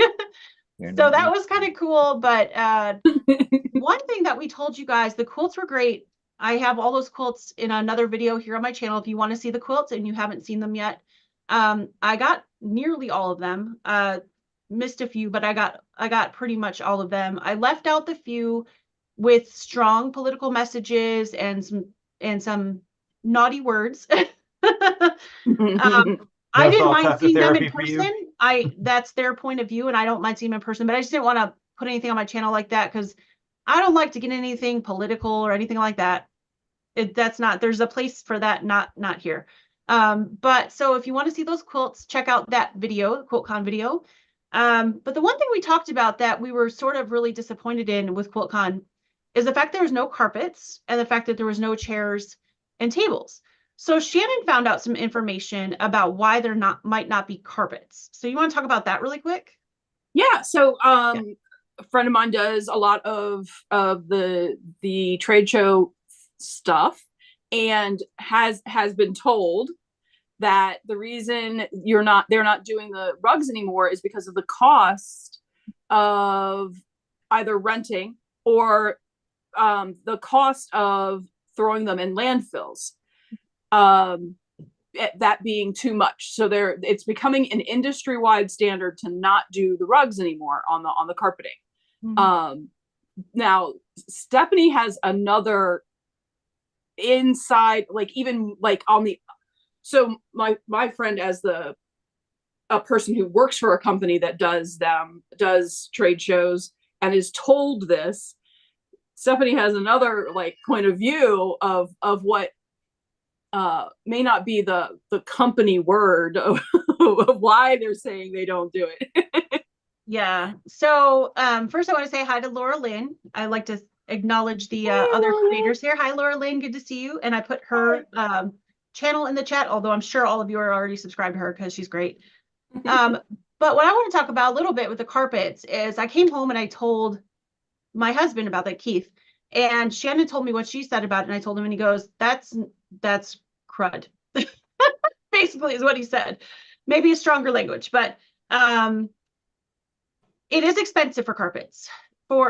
So that was kind of cool. But one thing that we told you guys, the quilts were great. I have all those quilts in another video here on my channel if you want to see the quilts and you haven't seen them yet. I got nearly all of them. Missed a few, but I got pretty much all of them. I left out the few with strong political messages and some naughty words. I didn't mind seeing them in person. That's their point of view, and I don't mind seeing them in person, but I just didn't want to put anything on my channel like that because I don't like to get anything political or anything like that. There's a place for that, not here. But so if you want to see those quilts, check out that video, the QuiltCon video. But the one thing we talked about that we were sort of really disappointed in with QuiltCon is the fact there was no carpets and the fact that there was no chairs and tables. So Shannon found out some information about why there might not be carpets. So you want to talk about that really quick? Yeah. So a friend of mine does a lot of the trade show stuff and has been told that the reason they're not doing the rugs anymore is because of the cost of either renting or the cost of throwing them in landfills, that being too much. So it's becoming an industry-wide standard to not do the rugs anymore on the carpeting. Mm-hmm. Now Stephanie has another inside, like even like on the, so my friend, as a person who works for a company that does trade shows and is told this, Stephanie has another like point of view of what may not be the company word of why they're saying they don't do it. Yeah. So first I want to say hi to Laura Lynn. I like to acknowledge the other creators here. Hi, Laura Lynn. Good to see you. And I put her channel in the chat, although I'm sure all of you are already subscribed to her because she's great. But what I want to talk about a little bit with the carpets is I came home and I told my husband about that, Keith, and Shannon told me what she said about it. And I told him, and he goes, that's crud. Basically is what he said. Maybe a stronger language, but it is expensive for carpets.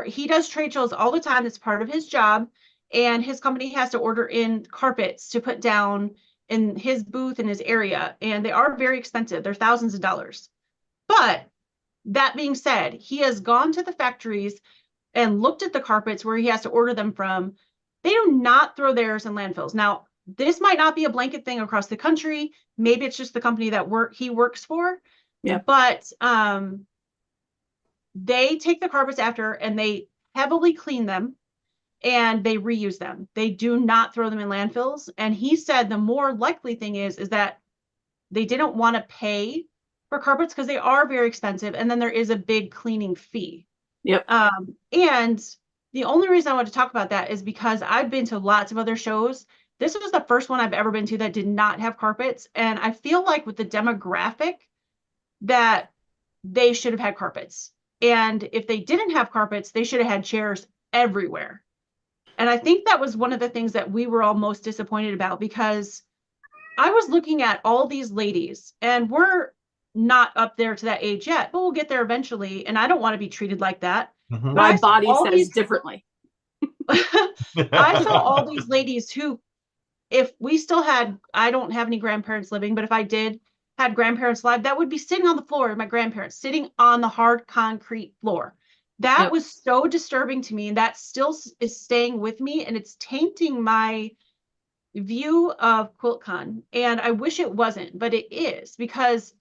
He does trade shows all the time. It's part of his job, and his company has to order in carpets to put down in his booth in his area, and they are very expensive. They're thousands of dollars. But that being said, he has gone to the factories and looked at the carpets where he has to order them from. They do not throw theirs in landfills. Now, this might not be a blanket thing across the country. Maybe it's just the company that he works for. Yeah. But they take the carpets after and they heavily clean them and they reuse them. They do not throw them in landfills. And he said the more likely thing is that they didn't want to pay for carpets because they are very expensive. And then there is a big cleaning fee. Yep. And the only reason I want to talk about that is because I've been to lots of other shows. This was the first one I've ever been to that did not have carpets. And I feel like with the demographic that they should have had carpets. And if they didn't have carpets, they should have had chairs everywhere. And I think that was one of the things that we were all most disappointed about, because I was looking at all these ladies, and we're not up there to that age yet, but we'll get there eventually. And I don't want to be treated like that. Mhm. But I My saw body all says these- differently. I saw all these ladies who, if we still had, I don't have any grandparents living, but if I did had grandparents live, that would be sitting on the floor, my grandparents sitting on the hard concrete floor. That Yep. was so disturbing to me, and that still is staying with me, and it's tainting my view of Quiltcon. And I wish it wasn't, but it is, because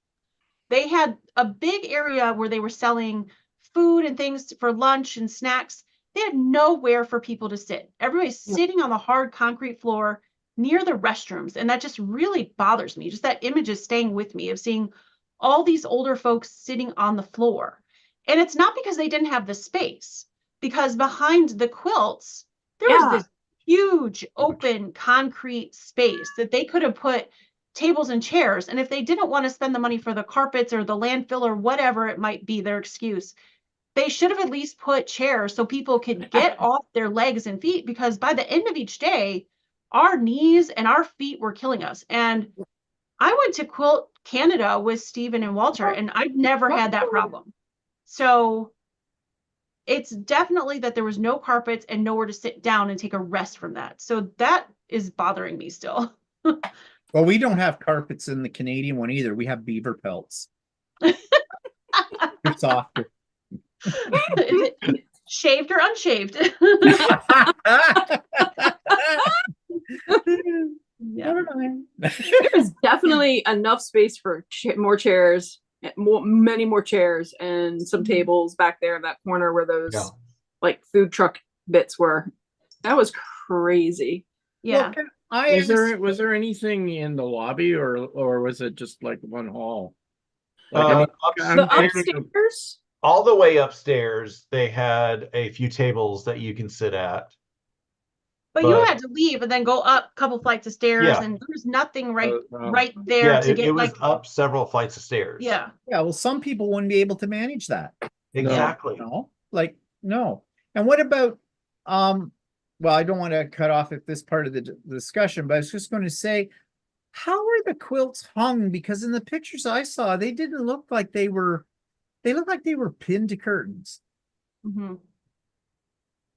they had a big area where they were selling food and things for lunch and snacks. They had nowhere for people to sit. Everybody's sitting on the hard concrete floor near the restrooms. And that just really bothers me. Just that image is staying with me of seeing all these older folks sitting on the floor. And it's not because they didn't have the space, because behind the quilts, there was this huge open concrete space that they could have put tables and chairs. And if they didn't want to spend the money for the carpets or the landfill or whatever it might be, their excuse, they should have at least put chairs so people could get off their legs and feet, because by the end of each day, our knees and our feet were killing us. And I went to Quilt Canada with Stephen and Walter, and I've never had that problem. So it's definitely that there was no carpets and nowhere to sit down and take a rest from that. So that is bothering me still. Well, we don't have carpets in the Canadian one either. We have beaver pelts. They're softer. Is it shaved or unshaved? Yeah. Never mind. There's definitely enough space for more chairs, many more chairs, and some tables back there in that corner where those Yeah. like food truck bits were. That was crazy. Yeah. Well, Was there anything in the lobby, or was it just like one hall? Like, I'm The picturing upstairs, All the way upstairs, they had a few tables that you can sit at. But you But- had to leave and then go up a couple flights of stairs, Yeah. and there's nothing right Oh. there Yeah, to it get was like up several flights of stairs. yeah. yeah, well, some people wouldn't be able to manage that. Exactly. No, like, no. And what about, well, I don't want to cut off at this part of the discussion, but I was just going to say, how are the quilts hung? Because in the pictures I saw, they didn't look like they looked like they were pinned to curtains. Mhm.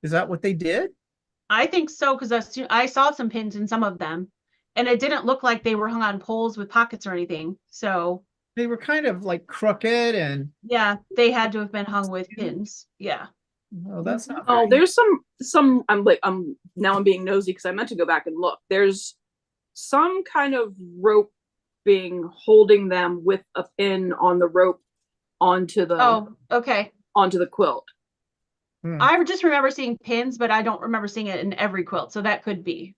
Is that what they did? I think so, because I saw some pins in some of them, and it didn't look like they were hung on poles with pockets or anything. So They were kind of like crooked and, yeah, they had to have been hung with pins. Yeah. well, that's not oh, very- there's some. I'm now I'm being nosy because I meant to go back and look. There's some kind of rope being holding them with a pin on the rope onto the Oh, okay. onto the quilt. I just remember seeing pins, but I don't remember seeing it in every quilt. So that could be.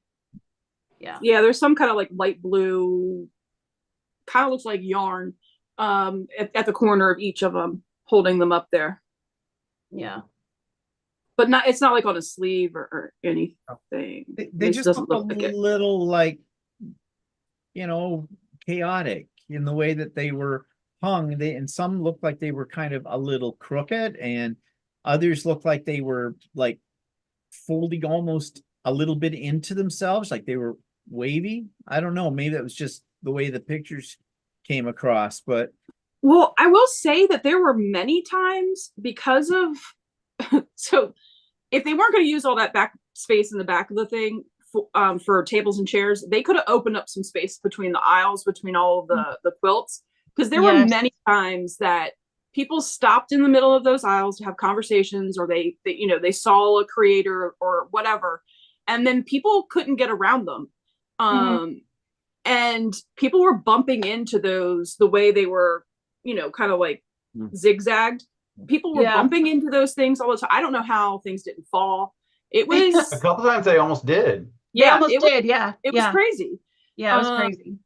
Yeah. Yeah, there's some kind of like light blue, kind of looks like yarn, at the corner of each of them, holding them up there. Yeah. But it's not like on a sleeve or anything. They It just doesn't look look a like it. little like, chaotic in the way that they were hung. And some looked like they were kind of a little crooked, and others looked like they were like folding almost a little bit into themselves, like they were wavy. I don't know. Maybe it was just the way the pictures came across, but Well, I will say that there were many times because of so if they weren't going to use all that back space in the back of the thing for tables and chairs, they could have opened up some space between the aisles, between all of the quilts, because there were Yes. many times that people stopped in the middle of those aisles to have conversations, or they they saw a creator or whatever, and then people couldn't get around them. And people were bumping into those the way they were, kind of like zigzagged. People were bumping into those things all the time. I don't know how things didn't fall. It was A couple times they almost did. They almost did. it was crazy. Yeah, it was crazy.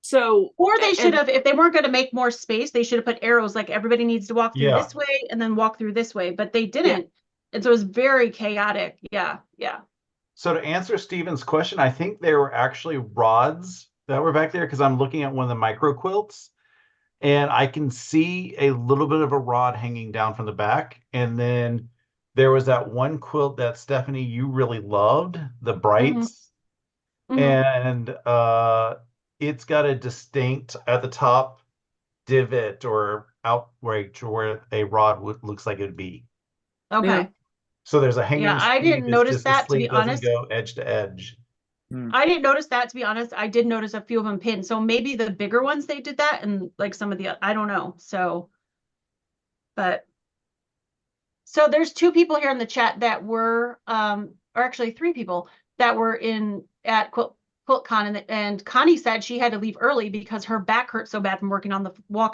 So, Or they should have, if they weren't going to make more space, they should have put arrows like everybody needs to walk through Yeah. this way and then walk through this way, but they didn't. And so it was very chaotic. Yeah. So to answer Steven's question, I think they were actually rods that were back there, because I'm looking at one of the micro quilts and I can see a little bit of a rod hanging down from the back. And then there was that one quilt that Stephanie, you really loved, the Brights. And it's got a distinct at the top divot or outrage where a rod looks like it would be. Okay. Yeah. So there's a hanging Yeah, I sleeve. didn't It's notice just the that, to be sleeve doesn't honest. go edge to edge. I didn't notice that, to be honest. I did notice a few of them pinned. So maybe the bigger ones, they did that, and like some of the, I don't know. So, but, so there's 2 people here in the chat that were, or actually 3 people that were at Quiltcon, and Connie said she had to leave early because her back hurt so bad from walking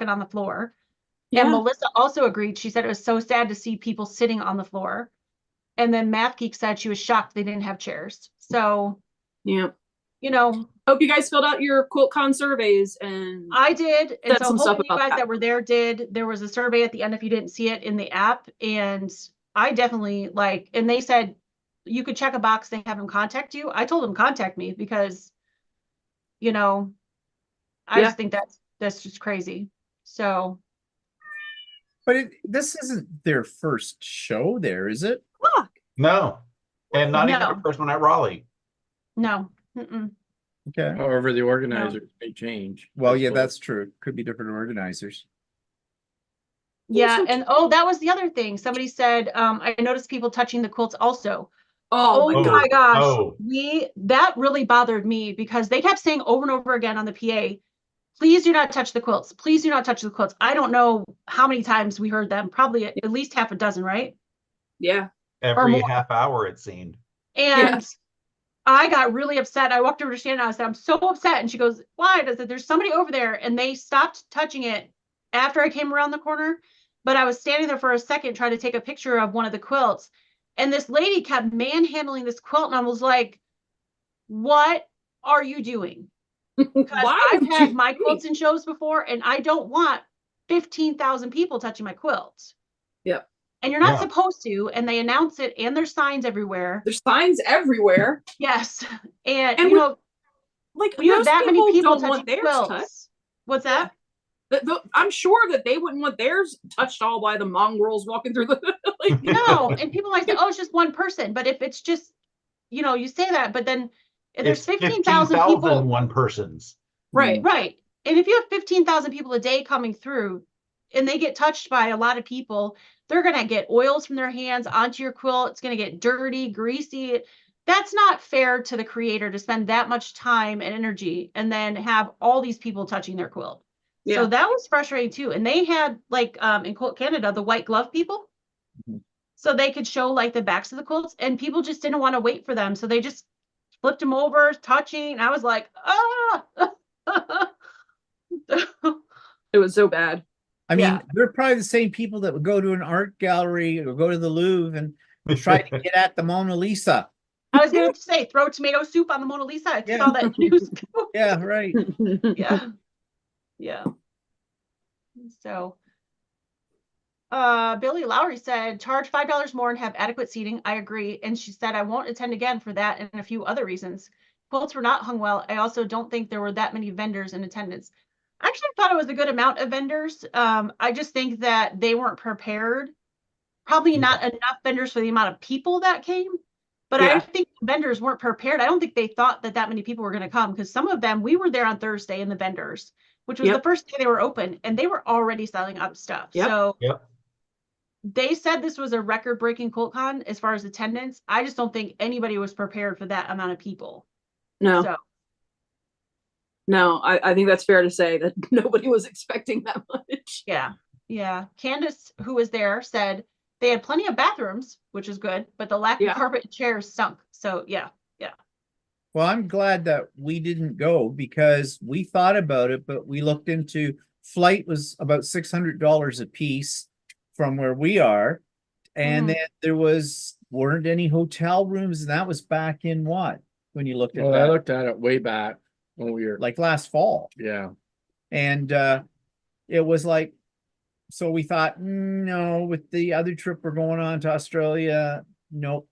on the floor. Yeah. And Melissa also agreed. She said it was so sad to see people sitting on the floor. And then Math Geek said she was shocked they didn't have chairs. So, yeah. Hope you guys filled out your QuiltCon surveys, and I did. And said so some stuff hopefully you about guys that were there did. There was a survey at the end if you didn't see it in the app. And I definitely and they said you could check a box, they have them contact you. I told them contact me because, I just think that's just crazy. So. But this isn't their first show there, is it? No. And not even No. the first one at Raleigh. No. Okay. However, the organizers may change. Well, yeah, that's true. Could be different organizers. Yeah, and that was the other thing. Somebody said, I noticed people touching the quilts also. Oh my gosh. Oh. That really bothered me because they kept saying over and over again on the PA, please do not touch the quilts. Please do not touch the quilts. I don't know how many times we heard them, probably at least half a dozen, right? Yeah. Every half hour, it seemed. And I got really upset. I walked over to Shannon and I said, I'm so upset. And she goes, why? I said, there's somebody over there. And they stopped touching it after I came around the corner. But I was standing there for a second trying to take a picture of one of the quilts. And this lady kept manhandling this quilt. And I was like, what are you doing? Because I've had my quilts in shows before, and I don't want 15,000 people touching my quilts. Yep. And you're not supposed to, and they announce it, and there's signs everywhere. There's signs everywhere. Yes. And like when you have that many people don't want touching theirs quilts. touched. What's that? I'm sure that they wouldn't want theirs touched all by the mongrels walking through the No, and people might say, oh, it's just one person. But if it's just, you say that, but then if there's 15,000 people. One person's. Right. Right. And if you have 15,000 people a day coming through and they get touched by a lot of people, they're going to get oils from their hands onto your quilt. It's going to get dirty, greasy. That's not fair to the creator to spend that much time and energy and then have all these people touching their quilt. So that was frustrating too. And they had in Quilt Canada, the white glove people. So they could show the backs of the quilts, and people just didn't want to wait for them. So they just flipped them over, touching. And I was like, ah. It was so bad. I mean, they're probably the same people that would go to an art gallery or go to the Louvre and try to get at the Mona Lisa. I was going to say, throw tomato soup on the Mona Lisa. I saw that news. Yeah, right. Yeah. So, Billy Lowry said, charge $5 more and have adequate seating. I agree. And she said, I won't attend again for that and a few other reasons. Quilts were not hung well. I also don't think there were that many vendors in attendance. I actually thought it was a good amount of vendors. I just think that they weren't prepared. Probably not enough vendors for the amount of people that came. But Yeah. I think vendors weren't prepared. I don't think they thought that that many people were going to come, because some of them, we were there on Thursday in the vendors, which was the Yep. first day they were open, and they were already selling out of stuff. Yep. So Yep. they said this was a record-breaking Quiltcon as far as attendance. I just don't think anybody was prepared for that amount of people. No, So no, I think that's fair to say that nobody was expecting that much. yeah, yeah. Candace, who was there, said they had plenty of bathrooms, which is good, but the lack Yeah. of carpet and chairs stunk. So yeah, Well, I'm glad that we didn't go because we thought about it, but we looked into flight was about $600 a piece from where we are. And Mhm. then there weren't any hotel rooms, and that was back in what? When you looked at Well, I that, looked at it way back when we were, like last fall. yeah. And it was like, so we thought, no, with the other trip we're going on to Australia, nope,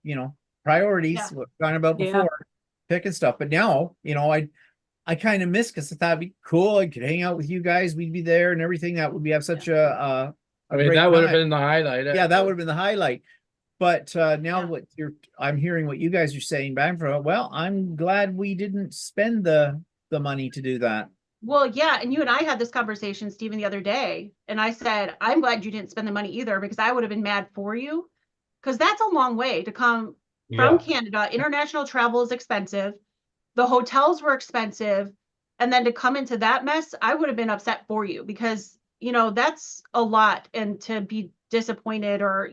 priorities, Yeah. what we talking about Yeah. before, picking stuff. But now, I kind of miss, because I thought it'd be cool. I could hang out with you guys. We'd be there and everything. That would be have such a I mean, great that would have time. been the highlight. Yeah, that would have been the highlight. But now Yeah. I'm hearing what you guys are saying back from. Well, I'm glad we didn't spend the money to do that. Well, yeah, and you and I had this conversation, Stephen, the other day, and I said, I'm glad you didn't spend the money either, because I would have been mad for you, because that's a long way to come from Yeah. Canada. International travel is expensive. The hotels were expensive. And then to come into that mess, I would have been upset for you, because, that's a lot. And to be disappointed, or,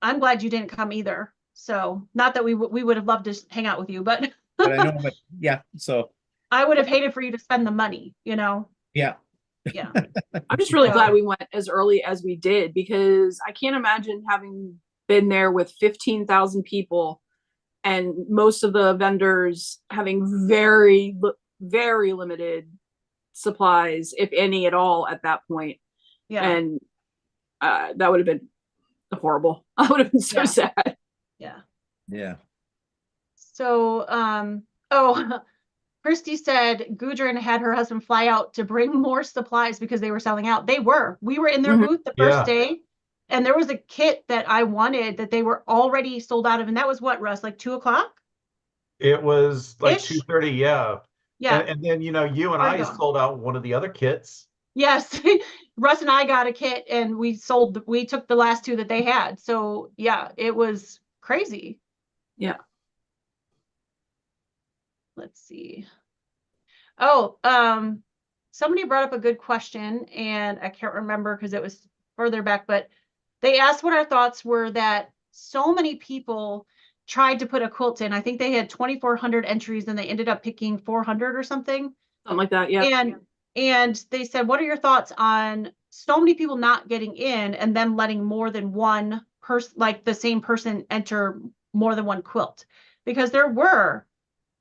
I'm glad you didn't come either. So not that we would have loved to hang out with you, but But I know, but yeah, so I would have hated for you to spend the money, yeah. Yeah. I'm just really So- glad we went as early as we did, because I can't imagine having been there with 15,000 people and most of the vendors having very, very limited supplies, if any at all, at that point. Yeah. And that would have been horrible. I would have been so Yeah. sad. Yeah. Yeah. So, Christy said Gudrun had her husband fly out to bring more supplies because they were selling out. We were in their Mhm. booth the first Yeah. day, and there was a kit that I wanted that they were already sold out of. And that was what, Russ, like 2:00? It was like Ish? 2:30. Yeah. Yeah. And then, you and Hard I going. sold out one of the other kits. Yes. Russ and I got a kit, and we took the last two that they had. So yeah, it was crazy. Yeah. Let's see. Somebody brought up a good question, and I can't remember because it was further back, but they asked what our thoughts were that so many people tried to put a quilt in. I think they had 2,400 entries, and they ended up picking 400 or something. Something like that. Yeah. And they said, what are your thoughts on so many people not getting in and then letting more than one person, like the same person, enter more than one quilt? Because there were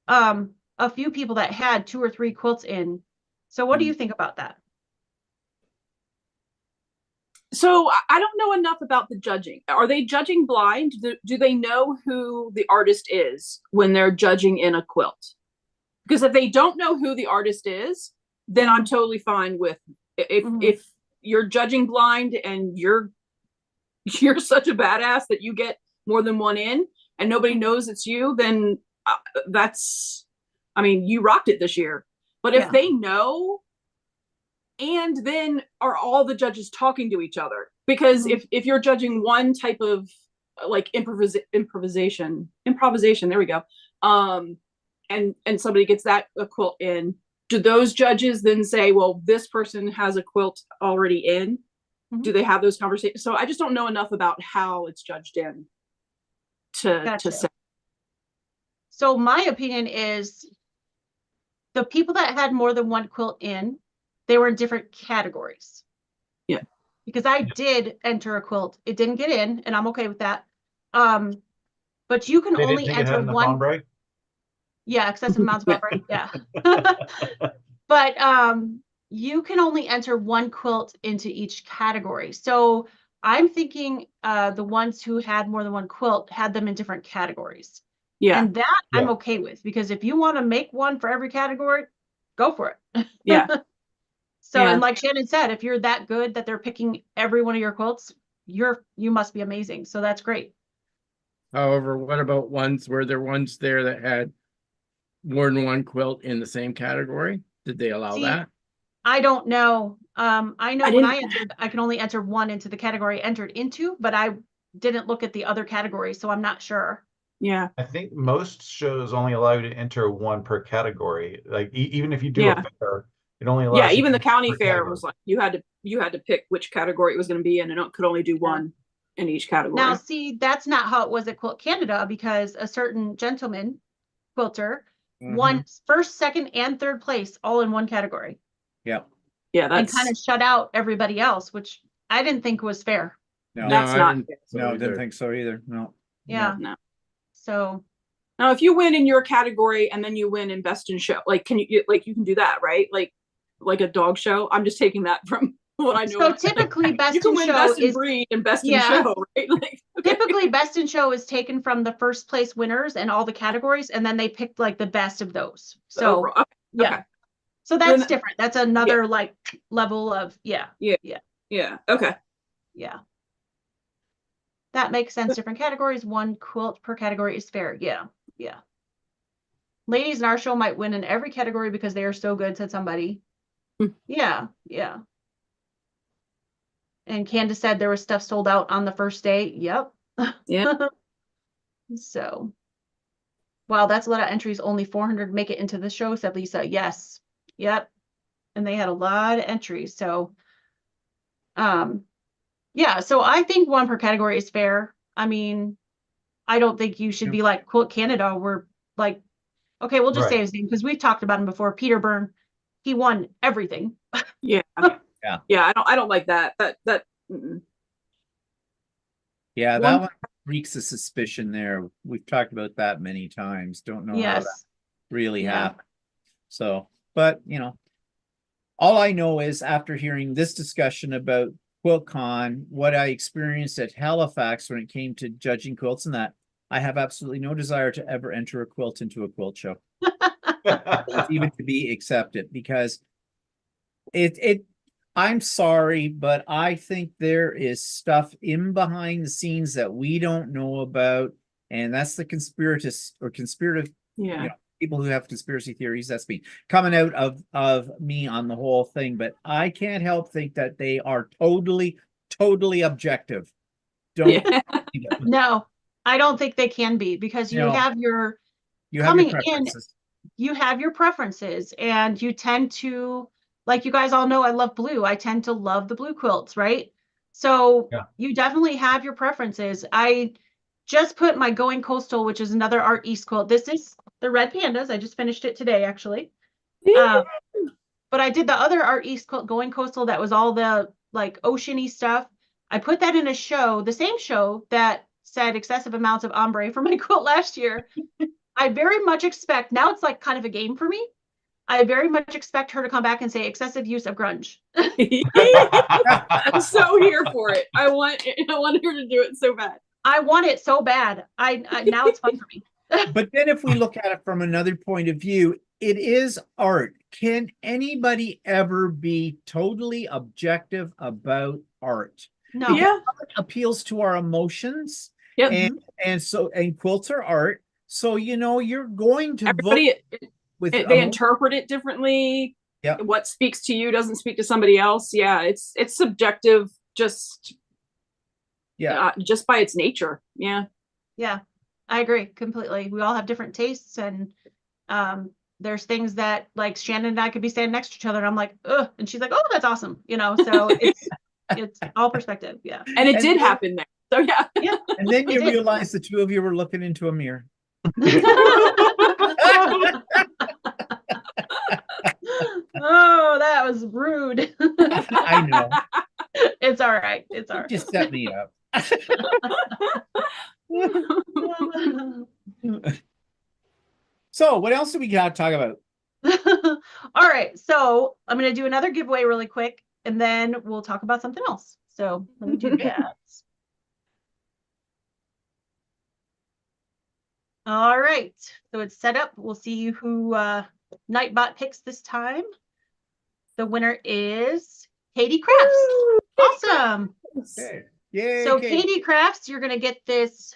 a few people that had 2 or 3 quilts in. So what do you think about that? So I don't know enough about the judging. Are they judging blind? Do they know who the artist is when they're judging in a quilt? Because if they don't know who the artist is, then I'm totally fine with if you're judging blind and you're such a badass that you get more than one in and nobody knows it's you, then you rocked it this year. But if they know, and then are all the judges talking to each other? Because if you're judging one type of like improvisation, there we go. And somebody gets that a quilt in, do those judges then say, well, this person has a quilt already in? Do they have those conversations? So I just don't know enough about how it's judged in to say. So my opinion is the people that had more than one quilt in, they were in different categories. Yeah. Because I did enter a quilt. It didn't get in, and I'm okay with that. But you can They only didn't think it enter had enough one. ombre? Yeah, excessive amounts of ombre. Yeah. But you can only enter one quilt into each category. So I'm thinking the ones who had more than one quilt had them in different categories. Yeah. And that I'm okay with, because if you want to make one for every category, go for it. Yeah. So, and like Shannon said, if you're that good that they're picking every one of your quilts, you must be amazing. So that's great. However, what about ones, were there ones there that had more than one quilt in the same category? Did they allow See, that? I don't know. I know I when didn't- I entered, I can only enter one into the category I entered into, but I didn't look at the other categories, so I'm not sure. Yeah. I think most shows only allow you to enter one per category. Like even if you do Yeah. a fair, it only allows Yeah, you even to the county per fair category. was like you had to pick which category it was going to be in, and it could only do one in each category. Now, see, that's not how it was at Quilt Canada, because a certain gentleman quilter won first, second, and third place all in one category, Yep. Yeah, and that's kind of shut out everybody else, which I didn't think was fair. No, that's I not didn't- no, either. didn't think so either. No. Yeah. No. So Now, if you win in your category and then you win in best in show, like you can do that, right? Like a dog show. I'm just taking that from what I know. so typically best you can in win show best in is breed and best in Yeah. show, right? Like, okay. typically best in show is taken from the first place winners and all the categories, and then they picked like the best of those. The So overall. yeah. Okay. So that's Then- different. That's another like level of Yeah. Okay. yeah. That makes sense. Different categories, one quilt per category is fair. Yeah. Yeah. Ladies in our show might win in every category because they are so good, said somebody. Hmm. Yeah, yeah. And Candace said there was stuff sold out on the first day. Yep. Yeah. So, wow, that's a lot of entries. Only 400 make it into the show, said Lisa. Yes. Yep. And they had a lot of entries. So, yeah, so I think one per category is fair. I mean, I don't think you should be like Quilt Canada, where like, okay, we'll just say Right. his name because we've talked about him before. Peter Byrne, he won everything. Yeah. Yeah. Yeah. I don't like that. Mm-mm. Yeah, One- that one reeks of suspicion there. We've talked about that many times. Don't know how that Yes. really Yeah. happened. So, but all I know is after hearing this discussion about QuiltCon, what I experienced at Halifax when it came to judging quilts and that, I have absolutely no desire to ever enter a quilt into a quilt show, even to be accepted, because I'm sorry, but I think there is stuff in behind the scenes that we don't know about, and that's the conspirative Yeah. people who have conspiracy theories. That's me coming out of me on the whole thing, but I can't help think that they are totally objective. Don't Yeah. No, I don't think they can be, because you No. have your you have your coming in- preferences. you have your preferences, and you tend to, like, you guys all know I love blue. I tend to love the blue quilts, right? So Yeah. you definitely have your preferences. I just put my Going Coastal, which is another Art East quilt. This is the Red Pandas. I just finished it today, actually. But I did the other Art East quilt, Going Coastal, that was all the like oceany stuff. I put that in a show, the same show that said excessive amounts of ombre for my quilt last year. I very much expect, now it's like kind of a game for me. I very much expect her to come back and say excessive use of grunge. I'm so here for it. I want her to do it so bad. I want it so bad. I now it's fun for me. But then if we look at it from another point of view, it is art. Can anybody ever be totally objective about art? No. Yeah. Art appeals to our emotions, Yep. and quilts are art. So you're going to Everybody, with they interpret it differently. Yeah. What speaks to you doesn't speak to somebody else. Yeah, it's subjective, just just by its nature. Yeah. Yeah, I agree completely. We all have different tastes, and there's things that, like, Shannon and I could be standing next to each other, and I'm like, ugh, and she's like, oh, that's awesome. So it's all perspective. Yeah. And it And did then- happen there. So yeah. Yeah. and then It you did. realize the two of you were looking into a mirror. Oh, that was rude. I know. It's all right. It's all You right. just set me up. So what else do we got to talk about? All right. So I'm going to do another giveaway really quick, and then we'll talk about something else. So let me do that. All right. So it's set up. We'll see who Nightbot picks this time. The winner is Katie Crafts. Awesome. Okay. Yay, So Kate. Katie Crafts, you're going to get this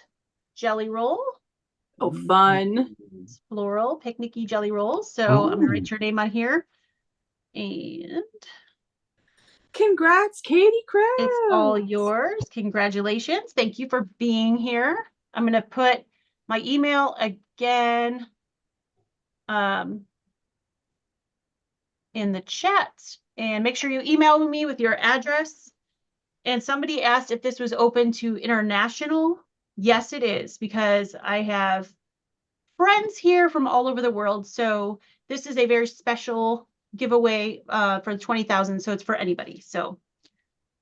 jelly roll. Oh, fun. It's floral, picnicky jelly rolls. So I'm gonna write your name on here. And Congrats, Katie Krabs. it's all yours. Congratulations. Thank you for being here. I'm gonna put my email again in the chat, and make sure you email me with your address. And somebody asked if this was open to international. Yes, it is, because I have friends here from all over the world. So this is a very special giveaway for the 20,000. So it's for anybody. So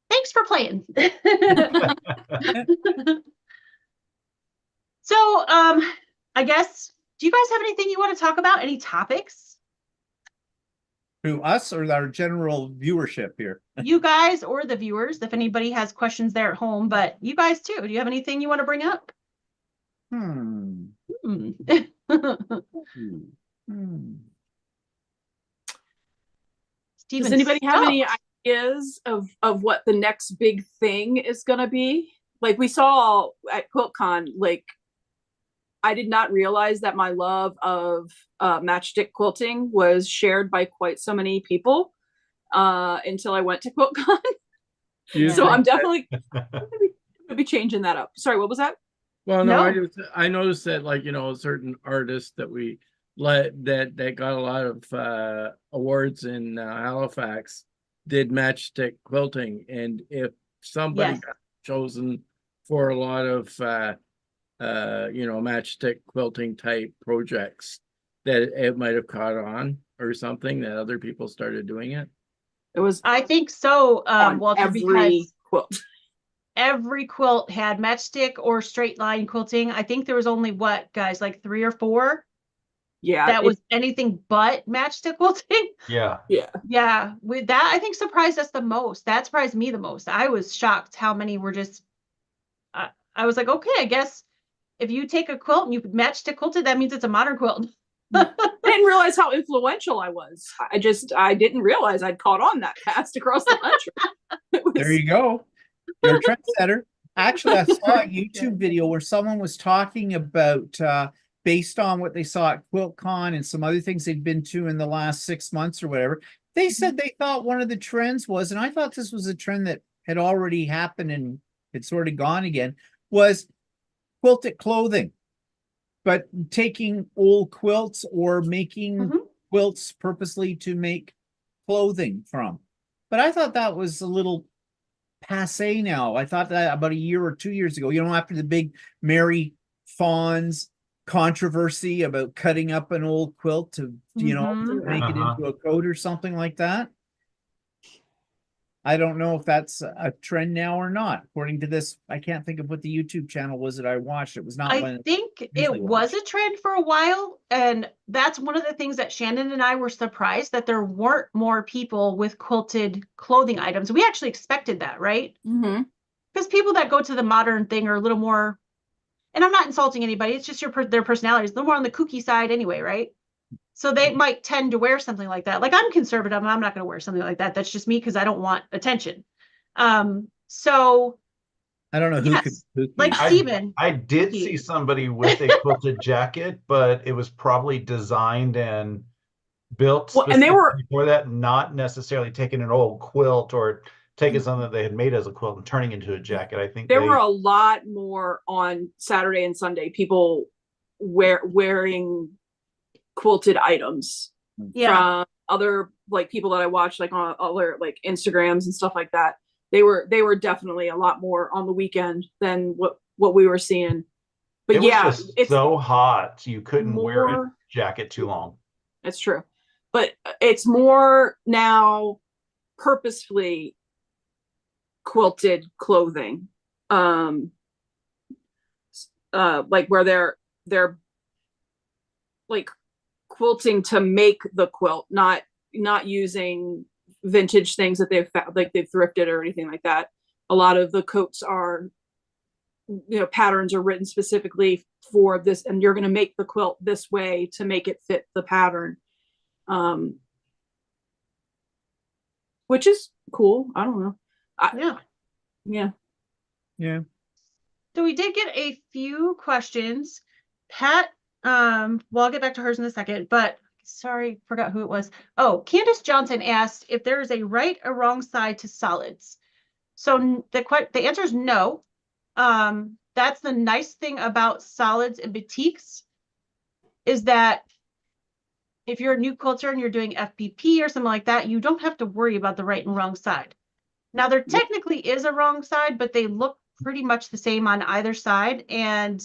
thanks for playing. So I guess, do you guys have anything you want to talk about? Any topics? To us or our general viewership here? You guys or the viewers, if anybody has questions there at home, but you guys too. Do you have anything you want to bring up? Hmm. Does anybody have any ideas of what the next big thing is going to be? Like we saw at Quiltcon, like I did not realize that my love of matchstick quilting was shared by quite so many people until I went to Quiltcon. So I'm definitely gonna be changing that up. Sorry, what was that? Well, no, I noticed that, like, you know, a certain artist that we that got a lot of awards in Halifax did matchstick quilting, and if somebody got chosen for a lot of you know, matchstick quilting type projects, that it might have caught on or something, that other people started doing it. It was, I think so. Well, every quilt. Every quilt had matchstick or straight line quilting. I think there was only what, guys, like 3 or 4? Yeah. That was anything but matchstick quilting. Yeah. Yeah. With that, I think surprised us the most. That surprised me the most. I was shocked how many were just, I was like, okay, I guess if you take a quilt and you matchstick quilted, that means it's a modern quilt. I didn't realize how influential I was. I didn't realize I'd caught on that fast across the country. There you go. You're a trendsetter. Actually, I saw a YouTube video where someone was talking about based on what they saw at Quiltcon and some other things they've been to in the last 6 months or whatever. They said they thought one of the trends was, and I thought this was a trend that had already happened and it's sort of gone again, was quilted clothing, but taking old quilts or making quilts purposely to make clothing from. But I thought that was a little passe now. I thought that about a year or 2 years ago, you know, after the big Mary Fawns controversy about cutting up an old quilt to, you know, make it into a coat or something like that. I don't know if that's a trend now or not. According to this, I can't think of what the YouTube channel was that I watched. It was not. I think it was a trend for a while. And that's one of the things that Shannon and I were surprised that there weren't more people with quilted clothing items. We actually expected that, right? Because people that go to the modern thing are a little more, and I'm not insulting anybody, it's just their personalities, a little more on the kooky side anyway, right? So they might tend to wear something like that. Like I'm conservative, I'm not going to wear something like that. That's just me because I don't want attention. So I don't know who could like Steven. I did see somebody with a quilted jacket, but it was probably designed and built and they were for that, not necessarily taking an old quilt or taking something that they had made as a quilt and turning into a jacket. I think there were a lot more on Saturday and Sunday, people wearing quilted items from other like people that I watched like on other like Instagrams and stuff like that. They were definitely a lot more on the weekend than what we were seeing. But it's so hot you couldn't wear a jacket too long. That's true. But it's more now purposefully quilted clothing. Like where they're like quilting to make the quilt, not using vintage things that they've thrifted or anything like that. A lot of the coats are, you know, patterns are written specifically for this, and you're going to make the quilt this way to make it fit the pattern, which is cool. I don't know. Yeah. So we did get a few questions. Pat, well, I'll get back to hers in a second, but sorry, forgot who it was. Oh, Candace Johnson asked if there is a right or wrong side to solids. So the answer is no. That's the nice thing about solids and batiks is that if you're a new quilter and you're doing FPP or something like that, you don't have to worry about the right and wrong side. Now, there technically is a wrong side, but they look pretty much the same on either side. And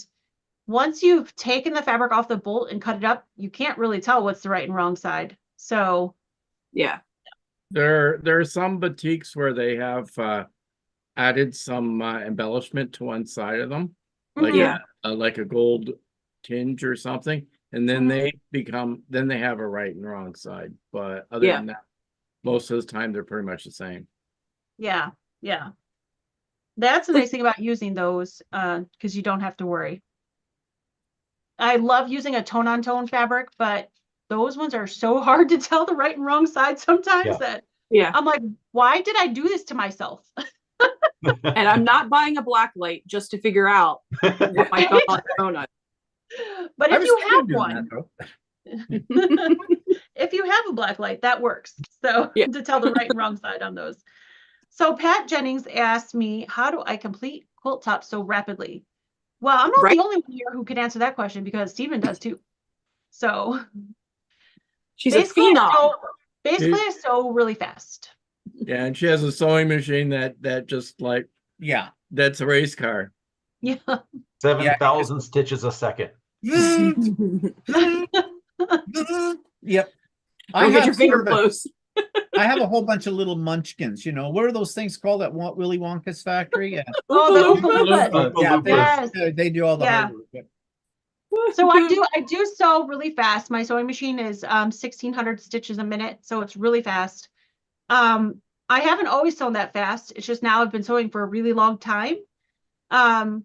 once you've taken the fabric off the bolt and cut it up, you can't really tell what's the right and wrong side. So Yeah. There are some batiks where they have added some embellishment to one side of them, like Yeah. like a gold tinge or something, and then they have a right and wrong side. But other than that, most of the time they're pretty much the same. yeah, yeah. That's the nice thing about using those, because you don't have to worry. I love using a tone-on-tone fabric, but those ones are so hard to tell the right and wrong side sometimes that I'm like, why did I do this to myself? And I'm not buying a black light just to figure out what my donut. But if you have one, if you have a black light, that works. So to tell the right and wrong side on those. So Pat Jennings asked me, how do I complete quilt tops so rapidly? Well, I'm not the only one here who can answer that question because Stephen does too. So she's a phenom. Basically, I sew really fast. Yeah, and she has a sewing machine that just like that's a race car. Yeah. 7,000 stitches a second. Yep. I get your finger close. I have a whole bunch of little munchkins, you know. What are those things called at Willy Wonka's factory? Yeah. Oh, the Oompa Loompas. Yeah, they do all the hard work. So I do sew really fast. My sewing machine is 1,600 stitches a minute, so it's really fast. I haven't always sewn that fast. It's just now I've been sewing for a really long time. And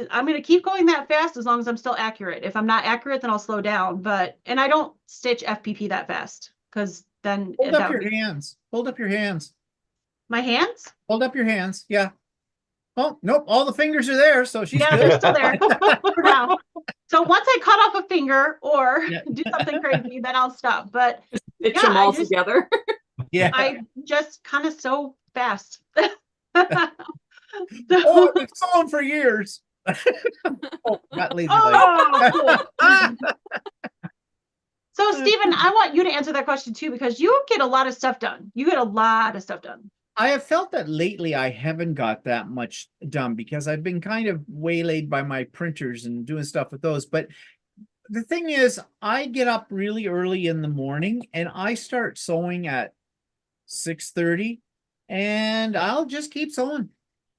I'm going to keep going that fast as long as I'm still accurate. If I'm not accurate, then I'll slow down. And I don't stitch FPP that fast because then hold up your hands. Hold up your hands. My hands? Hold up your hands. Yeah. Oh, nope. All the fingers are there. So she's good. They're still there for now. So once I cut off a finger or do something crazy, then I'll stop. But stitch them all together. I just kind of sew fast. Oh, I've been sewing for years. Not lazy. So Stephen, I want you to answer that question too, because you get a lot of stuff done. You get a lot of stuff done. I have felt that lately I haven't got that much done because I've been kind of waylaid by my printers and doing stuff with those. But the thing is, I get up really early in the morning and I start sewing at 6:30 and I'll just keep sewing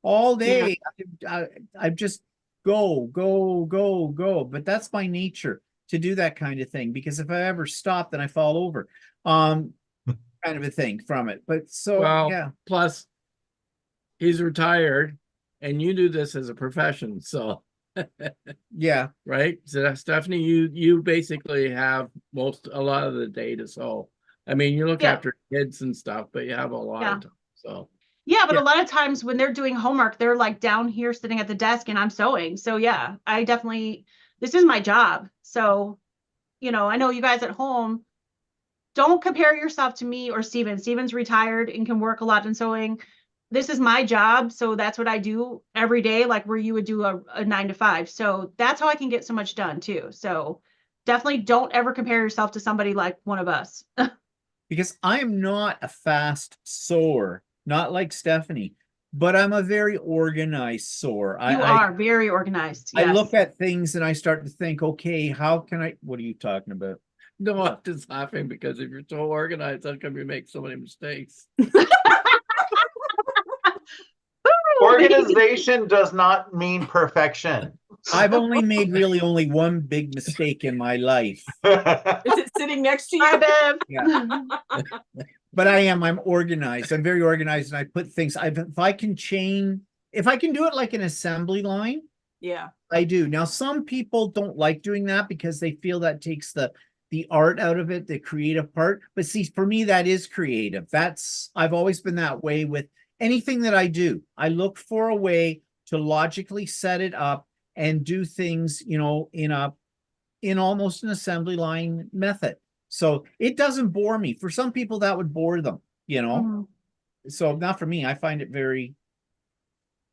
all day. I just go. But that's my nature to do that kind of thing, because if I ever stop, then I fall over. Kind of a thing from it. But plus he's retired and you do this as a profession, so right. So Stephanie, you basically have a lot of the day to sew. I mean, you look after kids and stuff, but you have a lot of time. So but a lot of times when they're doing homework, they're like down here sitting at the desk and I'm sewing. So I definitely, this is my job. So I know you guys at home, don't compare yourself to me or Steven. Steven's retired and can work a lot in sewing. This is my job. So that's what I do every day, like where you would do a 9 to 5. So that's how I can get so much done too. So definitely don't ever compare yourself to somebody like one of us. Because I am not a fast sewer, not like Stephanie, but I'm a very organized sewer. You are very organized. Yes. I look at things and I start to think, okay, how can I, what are you talking about? No, I'm just laughing because if you're so organized, how come you make so many mistakes? Organization does not mean perfection. I've only made really one big mistake in my life. Is it sitting next to you? But I'm organized. I'm very organized and I put things, if I can do it like an assembly line, I do. Now, some people don't like doing that because they feel that takes the art out of it, the creative part. But see, for me, that is creative. I've always been that way with anything that I do, I look for a way to logically set it up and do things, you know, in almost an assembly line method. So it doesn't bore me. For some people that would bore them, you know. Mhm. So not for me. I find it very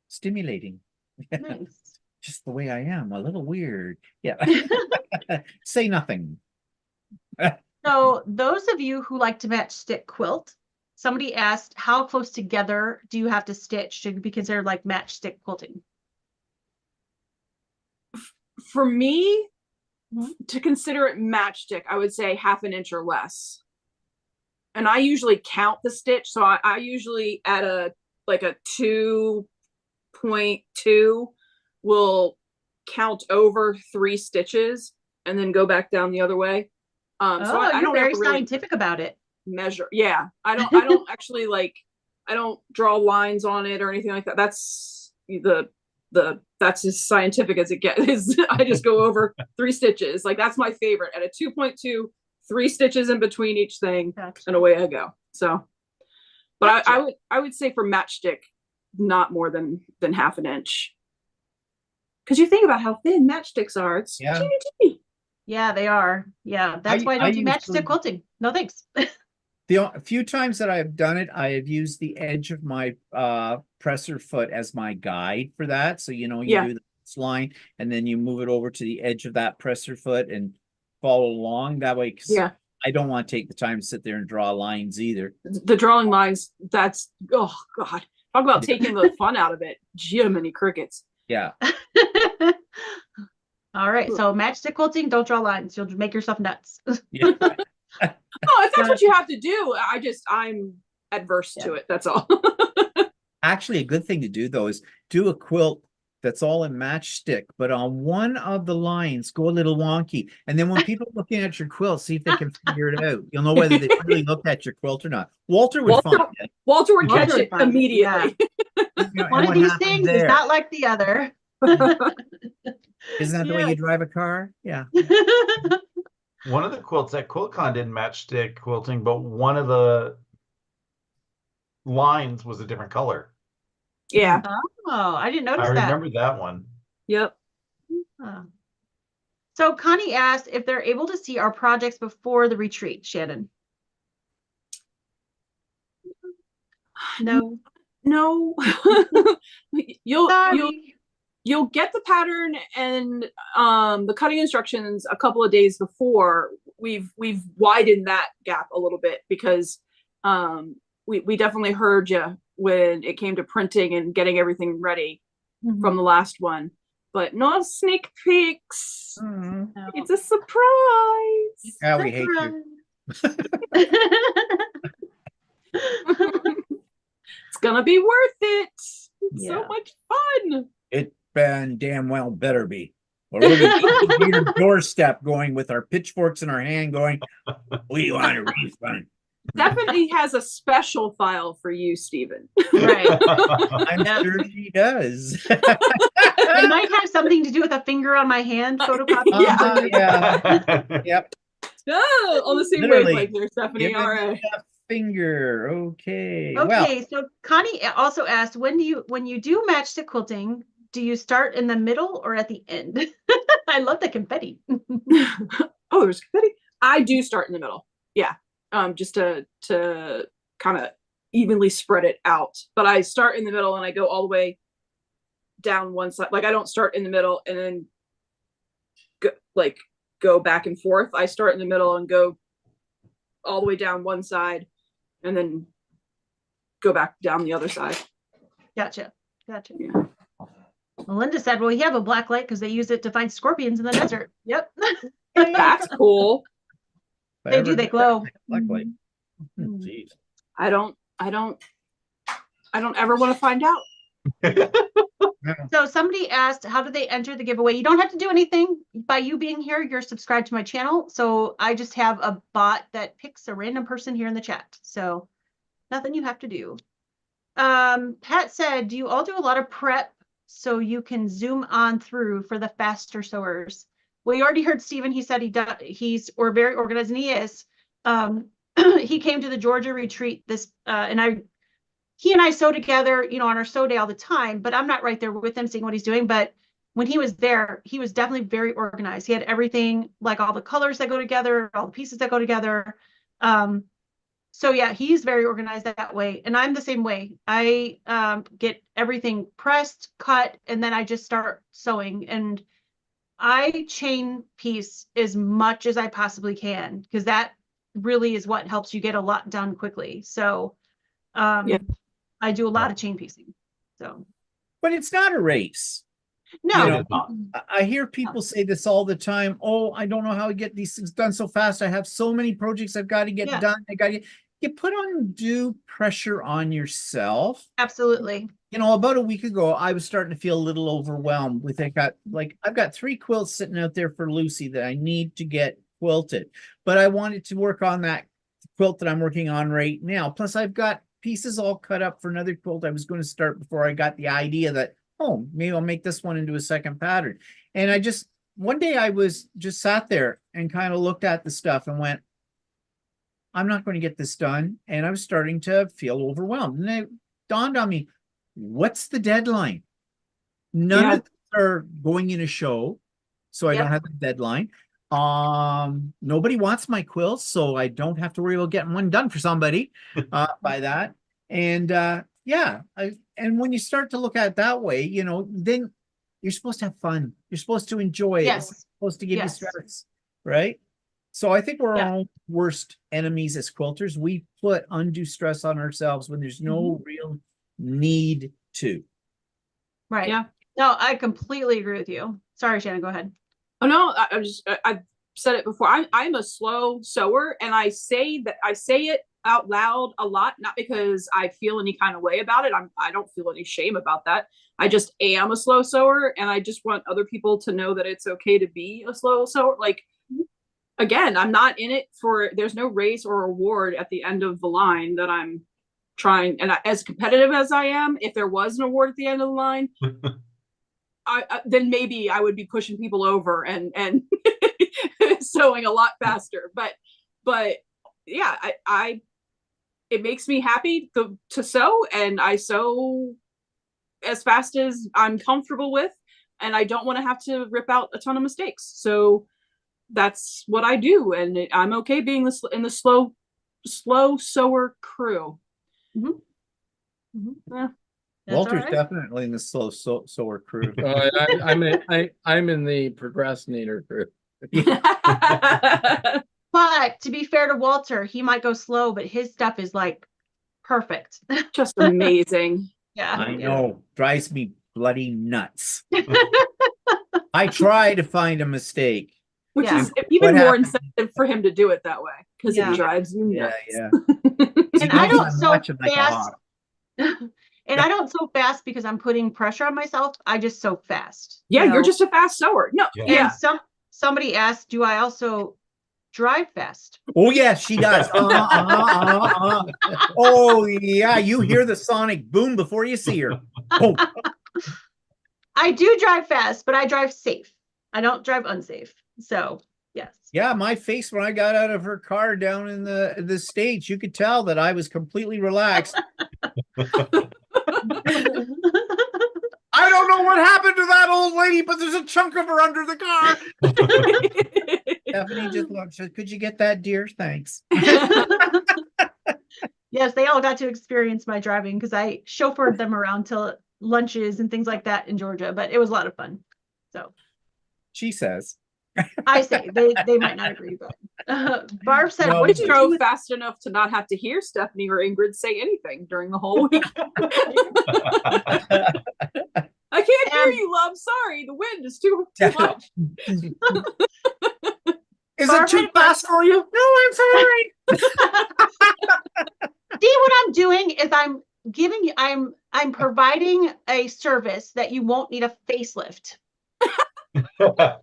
stimulating. Nice. Just the way I am, a little weird. Yeah. Say nothing. So those of you who like to match stick quilt, somebody asked, how close together do you have to stitch to be considered like matchstick quilting? For me, Mhm. to consider it matchstick, I would say 1/2 inch or less. And I usually count the stitch. So I usually at a 2.2 will count over 3 stitches and then go back down the other way. So Oh, I you're don't very ever really scientific about it. measure. Yeah. I don't actually I don't draw lines on it or anything like that. That's that's as scientific as it gets. I just go over 3 stitches. Like that's my favorite. At a 2.2, 3 stitches in between each thing, Gotcha. and away I go. So, but Gotcha. I would say for matchstick, not more than 1/2 inch. Because you think about how thin matchsticks are. It's Yeah. teeny teeny. Yeah, they are. Yeah, that's why I don't do usually- matchstick quilting. No thanks. The few times that I have done it, I have used the edge of my presser foot as my guide for that. So, you know, you Yeah. do this line and then you move it over to the edge of that presser foot and follow along that way. 'Cause Yeah. I don't want to take the time to sit there and draw lines either. The drawing lines, that's, oh God. Talk about taking the fun out of it. Jiminy crickets. Yeah. All right, so matchstick quilting, don't draw lines. You'll make yourself nuts. Yeah. Oh, if that's what you have to do, I'm adverse to it. That's all. Actually, a good thing to do though is do a quilt that's all in matchstick, but on one of the lines go a little wonky. And then when people are looking at your quilt, see if they can figure it out. You'll know whether they really looked at your quilt or not. Walter would find it. Walter would catch Walter it would find it, immediately. You know, and One of what these happened things is there? not like the other. Isn't that the way you drive a car? Yeah. One of the quilts at Quiltcon did matchstick quilting, but one of the lines was a different color. Yeah. Oh, I didn't I notice that. remember that one. Yep. Huh. So Connie asked if they're able to see our projects before the retreat, Shannon. No. No. you'll Sorry. you'll get the pattern and the cutting instructions a couple of days before. We've widened that gap a little bit because we definitely heard you when it came to printing and getting everything ready from the last one, but no sneak peeks. No. It's a surprise. Yeah, we hate you. It's gonna be worth it. It's Yeah. so much fun. It damn well better be. Or we'll be at your doorstep going with our pitchforks in our hand going, we want to refund. Stephanie has a special file for you, Stephen. Right. I'm sure she does. It might have something to do with a finger on my hand photocopy. Yeah. Yeah. Yep. Oh, on the same Literally. wavelength there, Stephanie. Give All me right. that finger. Okay. Well, Okay, so Connie also asked, when you do matchstick quilting, do you start in the middle or at the end? I love the confetti. Oh, there's confetti. I do start in the middle. Yeah. Just to kind of evenly spread it out. But I start in the middle and I go all the way down one side. Like I don't start in the middle and then go back and forth. I start in the middle and go all the way down one side and then go back down the other side. Gotcha. Gotcha. Yeah. Melinda said, well, you have a black light because they use it to find scorpions in the desert. Yep. That's cool. They do, they glow. Luckily. Mhm. Jeez. I don't ever want to find out. So somebody asked, how do they enter the giveaway? You don't have to do anything. By you being here, you're subscribed to my channel. So I just have a bot that picks a random person here in the chat. So nothing you have to do. Pat said, do you all do a lot of prep so you can zoom on through for the faster sewers? Well, you already heard Stephen. He said he's very organized, and he is. He came to the Georgia retreat and I he and I sew together, you know, on our sew day all the time, but I'm not right there with him seeing what he's doing. But when he was there, he was definitely very organized. He had everything, like all the colors that go together, all the pieces that go together. So yeah, he's very organized that way. And I'm the same way. I get everything pressed, cut, and then I just start sewing. And I chain piece as much as I possibly can, because that really is what helps you get a lot done quickly. So Yeah. I do a lot of chain piecing. So But it's not a race. no, You know, It is not. I hear people say this all the time. Oh, I don't know how to get these things done so fast. I have so many projects I've got to get Yeah. done. I got to you put undue pressure on yourself. absolutely. You know, about a week ago, I was starting to feel a little overwhelmed with it. I've got 3 quilts sitting out there for Lucy that I need to get quilted, but I wanted to work on that quilt that I'm working on right now. Plus, I've got pieces all cut up for another quilt I was going to start before I got the idea that, oh, maybe I'll make this one into a second pattern. And one day I was just sat there and kind of looked at the stuff and went, I'm not going to get this done. And I was starting to feel overwhelmed. And it dawned on me, what's the deadline? None Yeah. of them are going in a show, so I Yep. don't have a deadline. Nobody wants my quilts, so I don't have to worry about getting one done for somebody by that. And yeah, and when you start to look at it that way, you know, then you're supposed to have fun. You're supposed to enjoy it. Yes. It's supposed to give Yes. you stress, right? So I think we're Yeah. our own worst enemies as quilters. We put undue stress on ourselves when there's no real need to. Right. Yeah. No, I completely agree with you. Sorry, Shannon, go ahead. Oh no, I've said it before. I'm a slow sewer, and I say it out loud a lot, not because I feel any kind of way about it. I don't feel any shame about that. I just am a slow sewer, and I just want other people to know that it's okay to be a slow sewer. Like, again, I'm not in it for, there's no race or award at the end of the line that I'm trying. And as competitive as I am, if there was an award at the end of the line, then maybe I would be pushing people over and sewing a lot faster. But yeah, it makes me happy to sew, and I sew as fast as I'm comfortable with, and I don't want to have to rip out a ton of mistakes. So that's what I do, and I'm okay being in the slow sewer crew. Yeah. That's Walter's all right. definitely in the slow sewer crew. I'm in the procrastinator group. But to be fair to Walter, he might go slow, but his stuff is like perfect. Just amazing. Yeah. I know, drives me bloody nuts. I try to find a mistake. Which Yeah. is even What more happened? incentive for him to do it that way, because Yeah. it drives you Yeah, nuts. yeah. And I don't I'm sew watching like a fast. hawk. And I don't sew fast because I'm putting pressure on myself. I just sew fast. Yeah, you you're know? just a fast sewer. No, Yeah. yeah. And somebody asked, do I also drive fast? Oh yeah, she does. Oh yeah, you hear the sonic boom before you see her. Oh, I do drive fast, but I drive safe. I don't drive unsafe. So yes. yeah, my face when I got out of her car down in the States, you could tell that I was completely relaxed. I don't know what happened to that old lady, but there's a chunk of her under the car. Stephanie just looked, said, could you get that, dear? Thanks. Yes, they all got to experience my driving because I chauffeured them around to lunches and things like that in Georgia, but it was a lot of fun. So She says. I say they might not agree, but Barb said, No, "What We did you do drove with fast enough to not have to hear Stephanie or Ingrid say anything during the whole week. I can't hear you, love. Sorry, the wind is too much. Is Barbara, it too fast for you? No, I'm sorry. see what I'm doing is I'm providing a service that you won't need a facelift."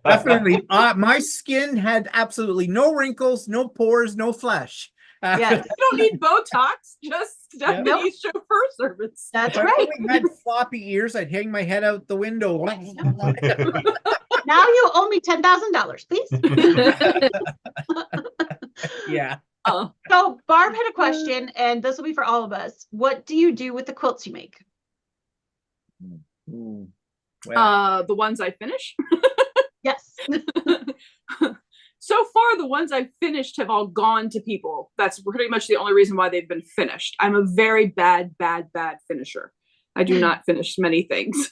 Definitely. My skin had absolutely no wrinkles, no pores, no flesh. Yes, You don't need Botox, just Stephanie's chauffeur service. that's If I right. only had floppy ears, I'd hang my head out the window. Now you owe me $10,000, please. Yeah. Oh, So Barb had a question, and this will be for all of us. What do you do with the quilts you make? Ooh. Well, The ones I finish. Yes. So far, the ones I've finished have all gone to people. That's pretty much the only reason why they've been finished. I'm a very bad finisher. I do not finish many things.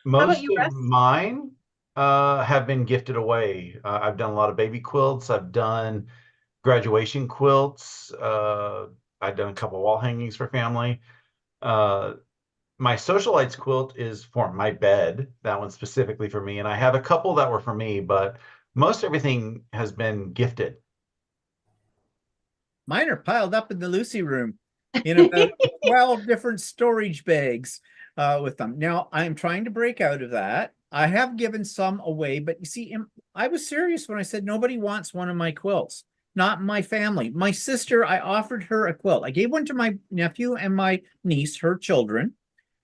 Most you, of Russ? mine have been gifted away. I've done a lot of baby quilts. I've done graduation quilts. I've done a couple wall hangings for family. My socialites quilt is for my bed. That one's specifically for me. And I have a couple that were for me, but most everything has been gifted. mine are piled up in the Lucy room in about 12 different storage bags with them. Now, I'm trying to break out of that. I have given some away, but you see, I was serious when I said nobody wants one of my quilts. Not my family. My sister, I offered her a quilt. I gave one to my nephew and my niece, her children,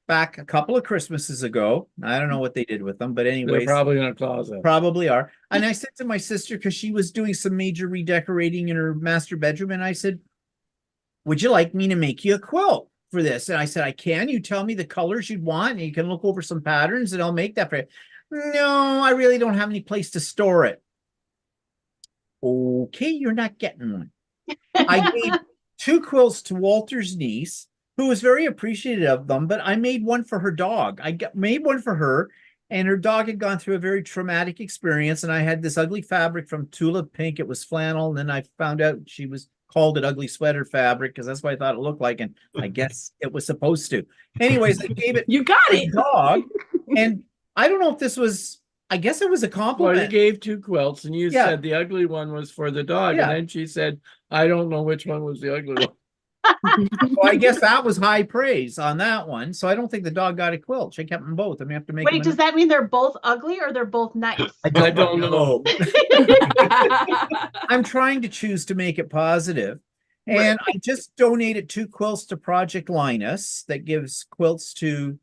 back a couple of Christmases ago. I don't know what they did with them, but They're anyways, probably in a closet. probably are. And I said to my sister, because she was doing some major redecorating in her master bedroom, and I said, would you like me to make you a quilt for this? And I said, I can. You tell me the colors you'd want, and you can look over some patterns, and I'll make that for you. No, I really don't have any place to store it. Okay, you're not getting one. I gave 2 quilts to Walter's niece, who was very appreciative of them, but I made one for her dog. Made one for her, and her dog had gone through a very traumatic experience, and I had this ugly fabric from Tulip Pink. It was flannel, and then I found out she was called it ugly sweater fabric because that's what I thought it looked like, and I guess it was supposed to. Anyways, I gave it You got to it. the dog, and I don't know if this was, I guess it was a Well, compliment. you gave 2 quilts and you Yeah. said the ugly one was for the dog. Yeah. And then she said, I don't know which one was the ugly one. Well, I guess that was high praise on that one. So I don't think the dog got a quilt. She kept them both. I mean, I have to make Wait, them does that mean they're both ugly or they're both nice? I I don't know. I'm trying to choose to make it positive. And I just donated 2 quilts to Project Linus that gives quilts to,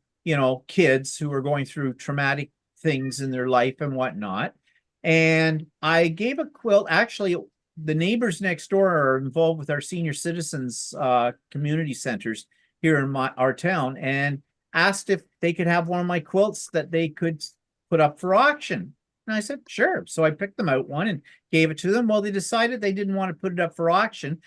kids who are going through traumatic things in their life and whatnot. And I gave a quilt, actually, the neighbors next door are involved with our senior citizens community centers here in our town, and asked if they could have one of my quilts that they could put up for auction. And I said, sure. So I picked them out one and gave it to them. Well, they decided they didn't want to put it up for auction.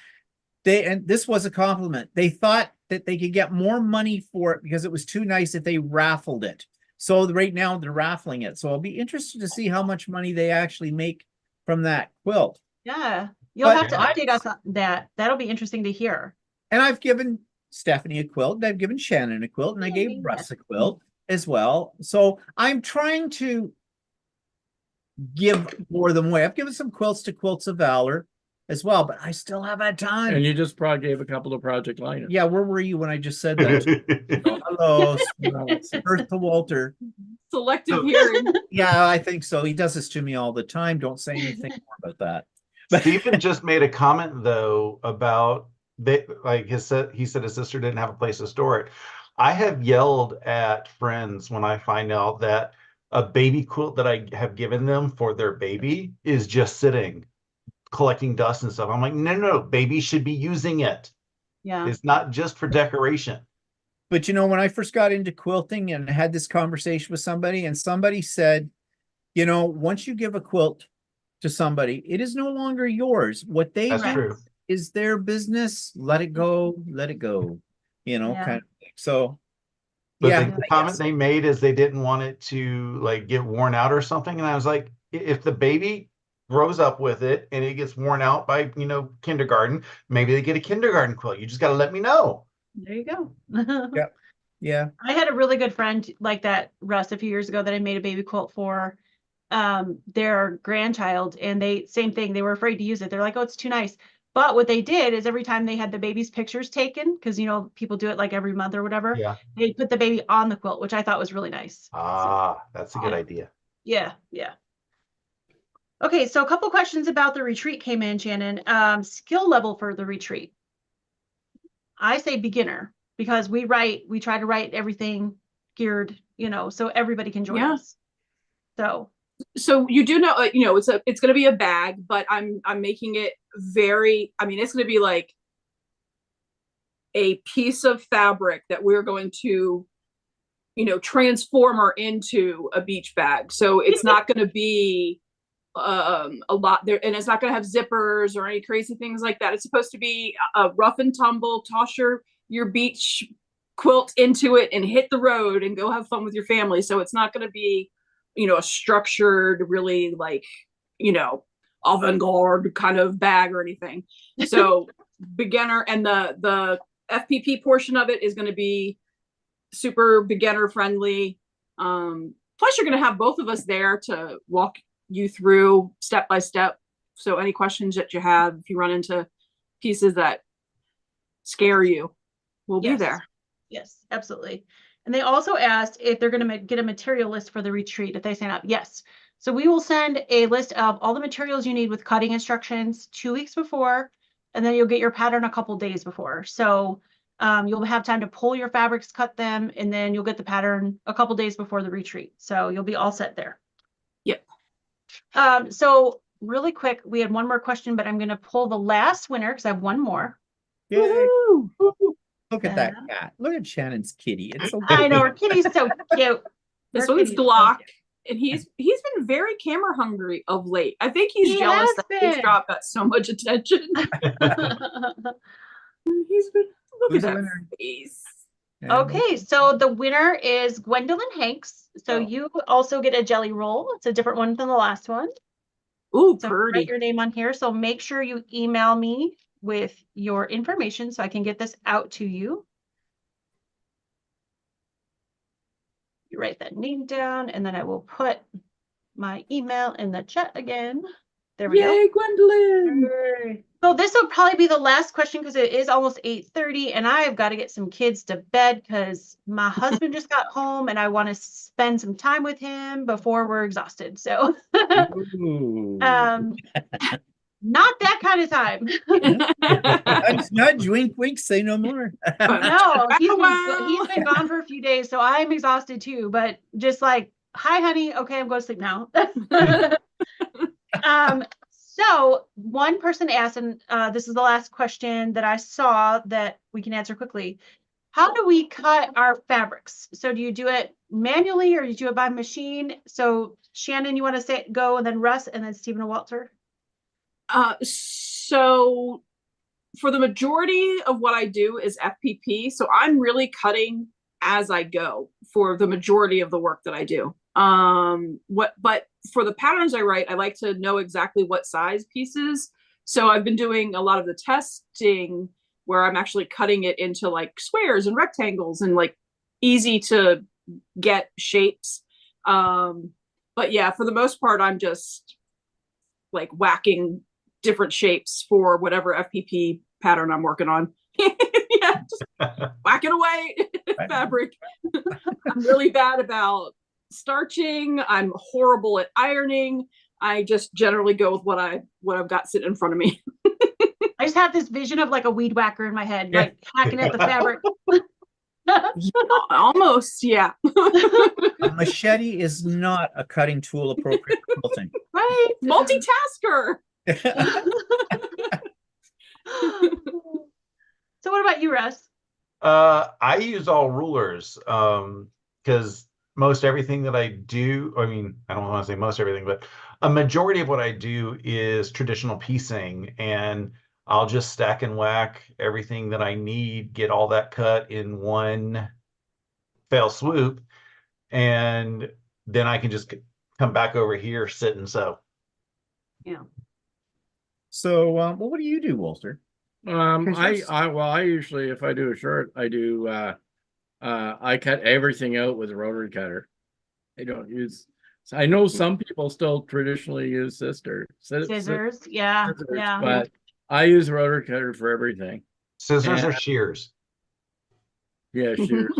And this was a compliment. They thought that they could get more money for it because it was too nice if they raffled it. So right now they're raffling it. So I'll be interested to see how much money they actually make from that quilt. Yeah. You'll But have to update us on that. That'll be interesting to hear. And I've given Stephanie a quilt, and I've given Shannon a quilt, and I gave Russ a quilt as well. So I'm trying to give more than away. I've given some quilts to Quilts of Valor as well, but I still have a ton. And you just probably gave a couple of Project Linus. Yeah, where were you when I just said that? Hello, Earth to Walter. Selective hearing. Yeah, I think so. He does this to me all the time. Don't say anything more about that. Stephen just made a comment though about he said his sister didn't have a place to store it. I have yelled at friends when I find out that a baby quilt that I have given them for their baby is just sitting, collecting dust and stuff. I'm like, no, baby should be using it. Yeah. It's not just for decoration. But when I first got into quilting and had this conversation with somebody, and somebody said, once you give a quilt to somebody, it is no longer yours. What they That's do true. is their business. Let it go, kind of thing. So But yeah, the I comment guess. they made is they didn't want it to get worn out or something. And I was like, if the baby grows up with it and it gets worn out by, kindergarten, maybe they get a kindergarten quilt. You just got to let me know. There you go. Yeah. I had a really good friend like that, Russ, a few years ago that I made a baby quilt for their grandchild, and same thing, they were afraid to use it. They're like, oh, it's too nice. But what they did is every time they had the baby's pictures taken, because people do it like every month or whatever, they put the baby on the quilt, which I thought was really nice. That's a good idea. Yeah. Okay, so a couple questions about the retreat came in, Shannon. Skill level for the retreat. I say beginner, because we try to write everything geared, so everybody can join us. So So you do know, it's going to be a bag, but I'm making it very, I mean, it's going to be like a piece of fabric that we're going to, you know, transform her into a beach bag. So it's not going to be a lot there, and it's not going to have zippers or any crazy things like that. It's supposed to be a rough and tumble, toss your beach quilt into it and hit the road and go have fun with your family. So it's not going to be, you know, a structured, really like, you know, avant-garde kind of bag or anything. So beginner, and the FPP portion of it is going to be super beginner friendly. Plus you're going to have both of us there to walk you through step by step. So any questions that you have, if you run into pieces that scare you, we'll be there. Yes, absolutely. And they also asked if they're going to get a material list for the retreat if they sign up. Yes. So we will send a list of all the materials you need with cutting instructions 2 weeks before, and then you'll get your pattern a couple days before. So you'll have time to pull your fabrics, cut them, and then you'll get the pattern a couple days before the retreat. So you'll be all set there. Yep. So really quick, we had one more question, but I'm going to pull the last winner because I have one more. Yay. Woo-hoo. Look at that cat. Look at Shannon's kitty. It's so I know, our kitty's so cute. This Our one's kitty's so Glock, cute. and he's been very camera hungry of late. I think he's He jealous has that been. his drop got so much attention. He's been, look Who's at the that winner? face. Okay, so the winner is Gwendolyn Hanks. So Oh. you also get a jelly roll. It's a different one than the last one. Ooh, So pretty. write your name on here. So make sure you email me with your information so I can get this out to you. You write that name down, and then I will put my email in the chat again. There we Yay, Gwendolyn. go. So this will probably be the last question because it is almost 8:30 and I've got to get some kids to bed because my husband just got home and I want to spend some time with him before we're exhausted. So Ooh. not that kind of time. Nudge, wink, wink, say no more. No, he's Wow. been gone for a few days, so I'm exhausted too, but just like, hi honey, okay, I'm going to sleep now. So one person asked, and this is the last question that I saw that we can answer quickly. How do we cut our fabrics? So do you do it manually or do you do it by machine? So Shannon, you want to say go, and then Russ, and then Stephen and Walter? So for the majority of what I do is FPP. So I'm really cutting as I go for the majority of the work that I do. But for the patterns I write, I like to know exactly what size pieces. So I've been doing a lot of the testing where I'm actually cutting it into like squares and rectangles and like easy to get shapes. But yeah, for the most part, I'm just like whacking different shapes for whatever FPP pattern I'm working on. Yeah, just whacking away fabric. I'm really bad about starching. I'm horrible at ironing. I just generally go with what I've got sitting in front of me. I just have this vision of like a weed whacker in my head, like hacking at the fabric. Almost, yeah. A machete is not a cutting tool appropriate for quilting. Right? Multitasker. So what about you, Russ? I use all rulers because most everything that I do, I mean, I don't want to say most everything, but a majority of what I do is traditional piecing, and I'll just stack and whack everything that I need, get all that cut in one fell swoop, and then I can just come back over here, sit and sew. Yeah. So, what do you do, Walter? I usually, if I do a shirt, I do I cut everything out with a rotary cutter. I don't use. I know some people still traditionally use scissors. Yeah. But I use a rotary cutter for everything. Scissors or shears? Yeah, shears.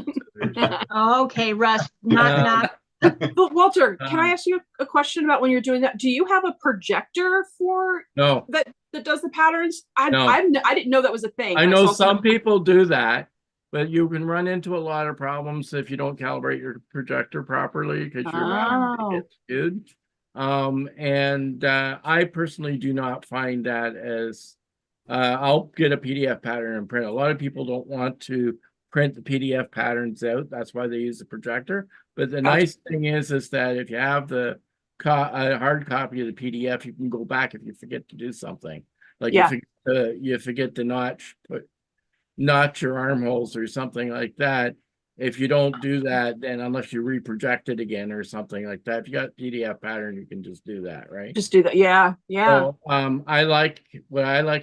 Okay, Russ. Not. But Walter, can I ask you a question about when you're doing that? Do you have a projector for No that does the patterns? I didn't know that was a thing. I know some people do that, but you can run into a lot of problems if you don't calibrate your projector properly because your battery gets skewed. I personally do not find that as I'll get a PDF pattern and print. A lot of people don't want to print the PDF patterns out. That's why they use the projector. But the nice thing is that if you have the a hard copy of the PDF, you can go back if you forget to do something. Like you forget to notch your armholes or something like that. If you don't do that, then unless you reproject it again or something like that, if you got PDF pattern, you can just do that, right? Just do that. Yeah. So I like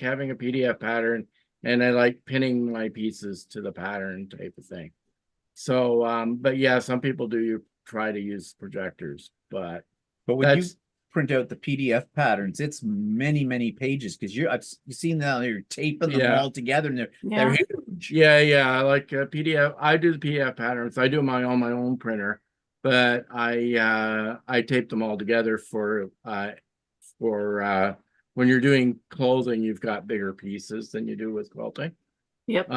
having a PDF pattern, and I like pinning my pieces to the pattern type of thing. So but yeah, some people do try to use projectors, but when you print out the PDF patterns, it's many pages, because I've seen that you're taping them all together, and they're huge. Yeah, I like PDF. I do the PDF patterns. I do them on my own printer, but I tape them all together for when you're doing clothing, you've got bigger pieces than you do with quilting. Yep.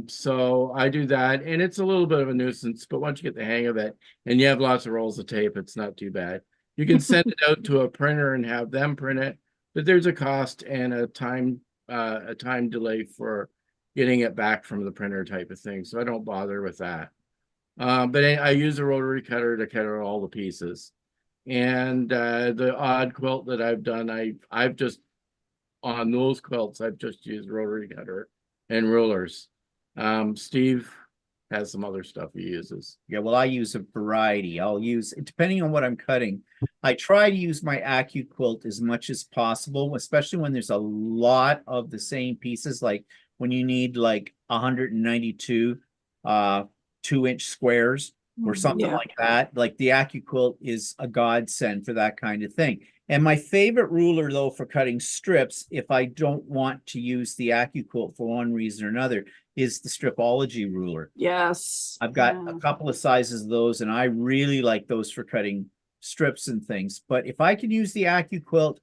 So I do that, and it's a little bit of a nuisance, but once you get the hang of it and you have lots of rolls of tape, it's not too bad. You can send it out to a printer and have them print it, but there's a cost and a time delay for getting it back from the printer type of thing. So I don't bother with that. But I use a rotary cutter to cut out all the pieces. And the odd quilt that I've done, I've just on those quilts, I've just used rotary cutter and rulers. Steve has some other stuff he uses. Yeah, well, I use a variety. I'll use, depending on what I'm cutting, I try to use my AccuQuilt as much as possible, especially when there's a lot of the same pieces, like when you need like 192 2-inch squares or something like that. Like the AccuQuilt is a godsend for that kind of thing. And my favorite ruler, though, for cutting strips, if I don't want to use the AccuQuilt for one reason or another, is the Stripology ruler. Yes. I've got a couple of sizes of those, and I really like those for cutting strips and things. But if I can use the AccuQuilt,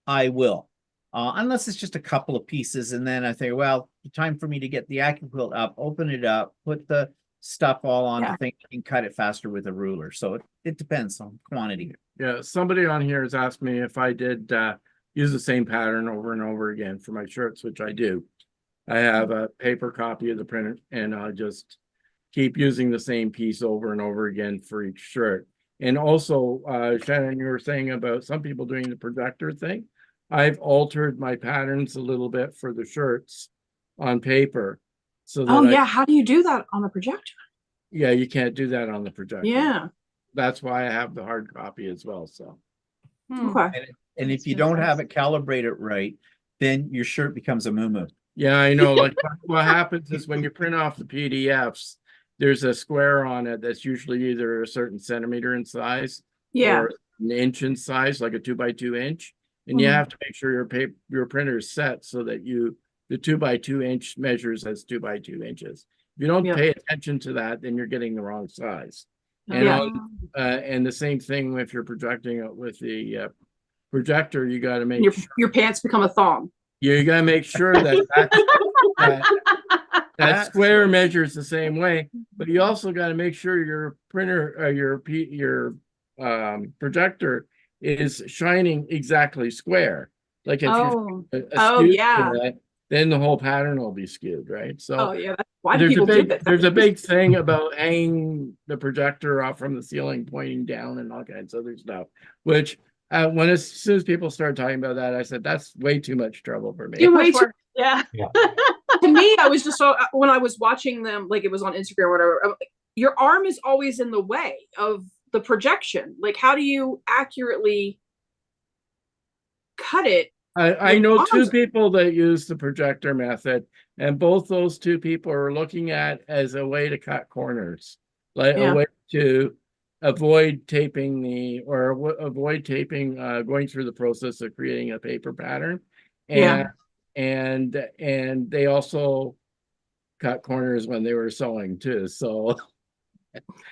I will. Unless it's just a couple of pieces, and then I think, well, time for me to get the AccuQuilt up, open it up, put the stuff all on the thing, and cut it faster with a ruler. So it depends on quantity. Yeah, somebody on here has asked me if I did use the same pattern over and over again for my shirts, which I do. I have a paper copy of the printer, and I just keep using the same piece over and over again for each shirt. And also, Shannon, you were saying about some people doing the projector thing. I've altered my patterns a little bit for the shirts on paper. So that how do you do that on the projector? Yeah, you can't do that on the projector. Yeah. That's why I have the hard copy as well. So okay. And if you don't have it calibrated right, then your shirt becomes a moo-moo. Yeah, I know. Like what happens is when you print off the PDFs, there's a square on it that's usually either a certain centimeter in size or an inch in size, like a 2x2 inch. And you have to make sure your printer is set so that the 2x2 inch measures as 2x2 inches. If you don't pay attention to that, then you're getting the wrong size. And and the same thing if you're projecting it with the projector, you got to make your pants become a thong. You got to make sure that that square measures the same way, but you also got to make sure your printer, your projector is shining exactly square. Like if you're skewed, then the whole pattern will be skewed, right? So why do people do that? There's a big thing about hanging the projector off from the ceiling, pointing down, and all kinds of other stuff. Which as soon as people started talking about that, I said that's way too much trouble for me. Yeah. To me, I was just when I was watching them, like it was on Instagram or whatever. Your arm is always in the way of the projection. Like, how do you accurately cut it? I know two people that use the projector method, and both those two people are looking at as a way to cut corners, like a way to avoid taping going through the process of creating a paper pattern. And they also cut corners when they were sewing too. So,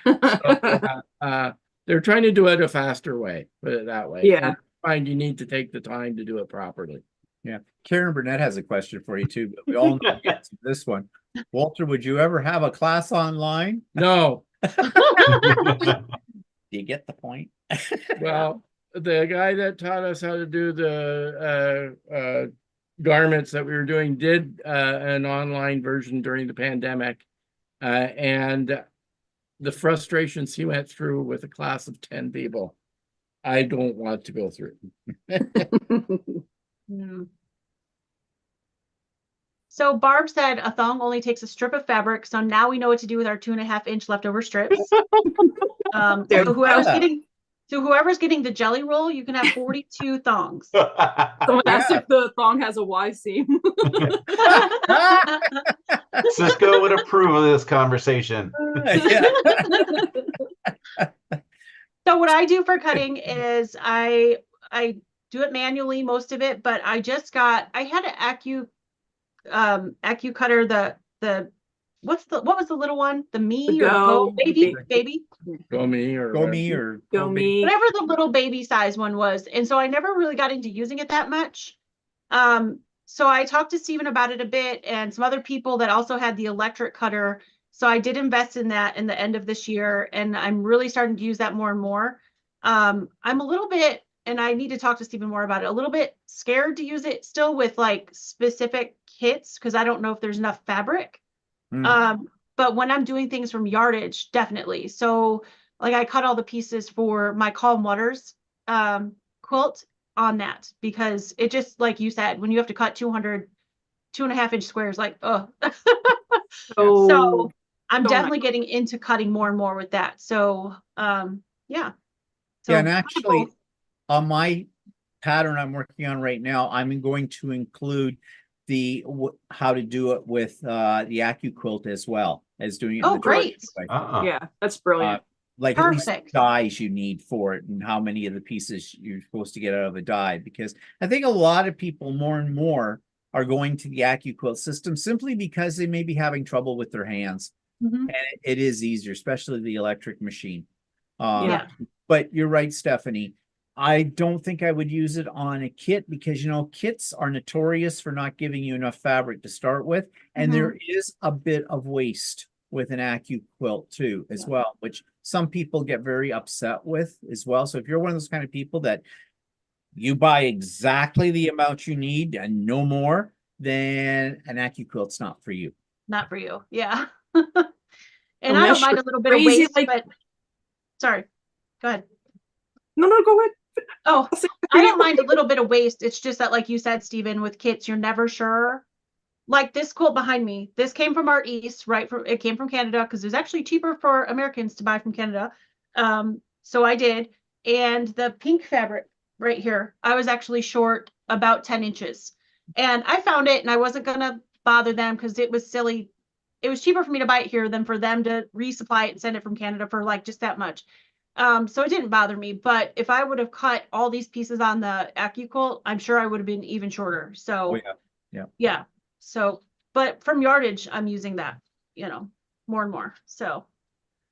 they're trying to do it a faster way, put it that way. Yeah. And I find you need to take the time to do it properly. Yeah. Karen Burnett has a question for you too, but we all know the answer to this one. Walter, would you ever have a class online? No. Do you get the point? Well, the guy that taught us how to do the garments that we were doing did an online version during the pandemic. And the frustrations he went through with a class of 10 people, I don't want to go through. Mm. So Barb said a thong only takes a strip of fabric. So now we know what to do with our 2.5-inch leftover strips. So whoever's getting the jelly roll, you can have 42 thongs. Someone asked if the thong has a Y seam. Cisco would approve of this conversation. Yeah. So what I do for cutting is I do it manually, most of it, but I had an Acu cutter, what was the little one? The Me The or Go baby? Go me or Go me or Go me. Whatever the little baby size one was. And so I never really got into using it that much. So I talked to Stephen about it a bit and some other people that also had the electric cutter. So I did invest in that in the end of this year, and I'm really starting to use that more and more. I'm a little bit, and I need to talk to Stephen more about it, a little bit scared to use it still with like specific kits because I don't know if there's enough fabric. But when I'm doing things from yardage, definitely. So like I cut all the pieces for my Calm Waters quilt on that because it just, like you said, when you have to cut 2.5-inch squares, like, oh. So I'm definitely getting into cutting more and more with that. So yeah. So yeah, and actually on my pattern I'm working on right now, I'm going to include the how to do it with the Acu quilt as well as doing it. Oh, great. Yeah, that's brilliant. Like at least Perfect. dies you need for it and how many of the pieces you're supposed to get out of a die, because I think a lot of people more and more are going to the Acu quilt system simply because they may be having trouble with their hands. Mhm. And it is easier, especially the electric machine. Yeah. But you're right, Stephanie. I don't think I would use it on a kit because, you know, kits are notorious for not giving you enough fabric to start with. And there is a bit of waste with an Acu quilt too, as well, which some people get very upset with as well. So if you're one of those kind of people that you buy exactly the amount you need and no more, then an Acu quilt's not for you. Not for you. Yeah. And I Unless don't mind you're a little bit of crazy, waste, like- but sorry. Go ahead. No, go ahead. Oh, I don't mind a little bit of waste. It's just that, like you said, Stephen, with kits, you're never sure. Like this quilt behind me, this came from Art East, right? It came from Canada because it was actually cheaper for Americans to buy from Canada. So I did. And the pink fabric right here, I was actually short about 10 inches. And I found it and I wasn't going to bother them because it was silly. It was cheaper for me to buy it here than for them to resupply it and send it from Canada for like just that much. So it didn't bother me, but if I would have cut all these pieces on the Acu quilt, I'm sure I would have been even shorter. So yeah. So, but from yardage, I'm using that, you know, more and more. So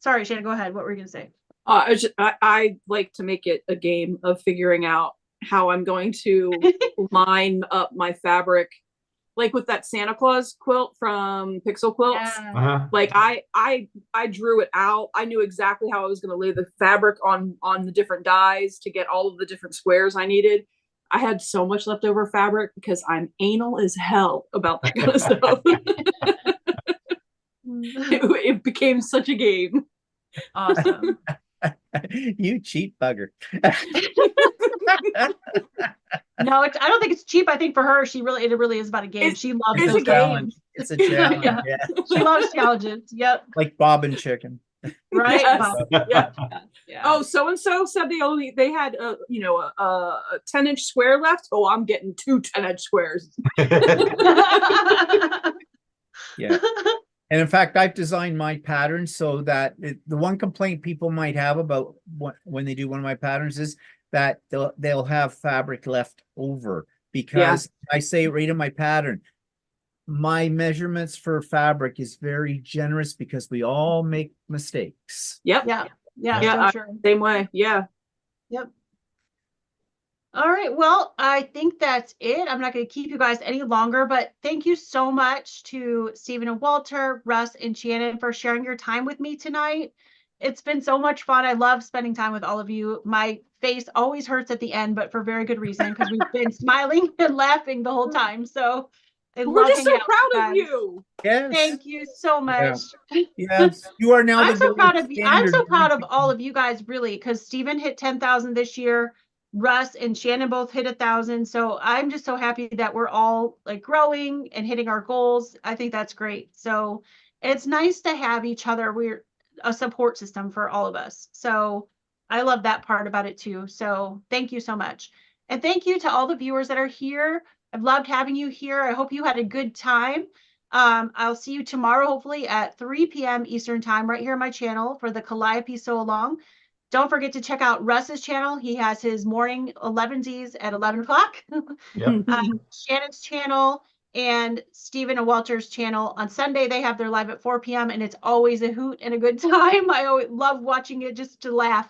sorry, Shannon, go ahead. What were you gonna say? I like to make it a game of figuring out how I'm going to line up my fabric, like with that Santa Claus quilt from Pixel Quilts. Like I drew it out. I knew exactly how I was going to lay the fabric on the different dies to get all of the different squares I needed. I had so much leftover fabric because I'm anal as hell about that kind of stuff. It became such a game. Awesome. You cheap bugger. No, I don't think it's cheap. I think for her, it really is about a game. She loves it's those a game. games. It's a challenge. Yeah. Yeah. She loves challenges. Yep. Like Bob and Chicken. Right. Yes. Bob. Yeah. Yeah. Oh, so and so said they had a 10-inch square left. Oh, I'm getting 2 10-inch squares. Yeah. And in fact, I've designed my patterns so that the one complaint people might have about when they do one of my patterns is that they'll have fabric left over, because I say right in my pattern, my measurements for fabric is very generous because we all make mistakes. Yep. Yeah. So sure. Same way. Yeah. Yep. All right. Well, I think that's it. I'm not going to keep you guys any longer, but thank you so much to Stephen and Walter, Russ and Shannon for sharing your time with me tonight. It's been so much fun. I love spending time with all of you. My face always hurts at the end, but for very good reason because we've been smiling and laughing the whole time. So I We're love just so hanging out with proud of guys. you. Yes. Thank you so much. Yes. You are now I'm the so gold proud of you. I'm standard. so proud of all of you guys, really, because Stephen hit 10,000 this year. Russ and Shannon both hit 1,000. So I'm just so happy that we're all like growing and hitting our goals. I think that's great. So it's nice to have each other. We're a support system for all of us. So I love that part about it too. So thank you so much. And thank you to all the viewers that are here. I've loved having you here. I hope you had a good time. I'll see you tomorrow, hopefully at 3 p.m. Eastern time, right here on my channel for the Calliope Sew Along. Don't forget to check out Russ's channel. He has his morning 11Ds at 11 o'clock. Yep. Shannon's channel and Stephen and Walter's channel. On Sunday, they have their live at 4 p.m. and it's always a hoot and a good time. I always love watching it just to laugh.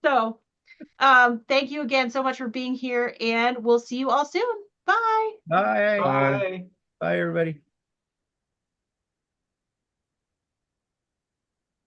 So thank you again so much for being here, and we'll see you all soon. Bye. Bye. Bye. Bye, everybody.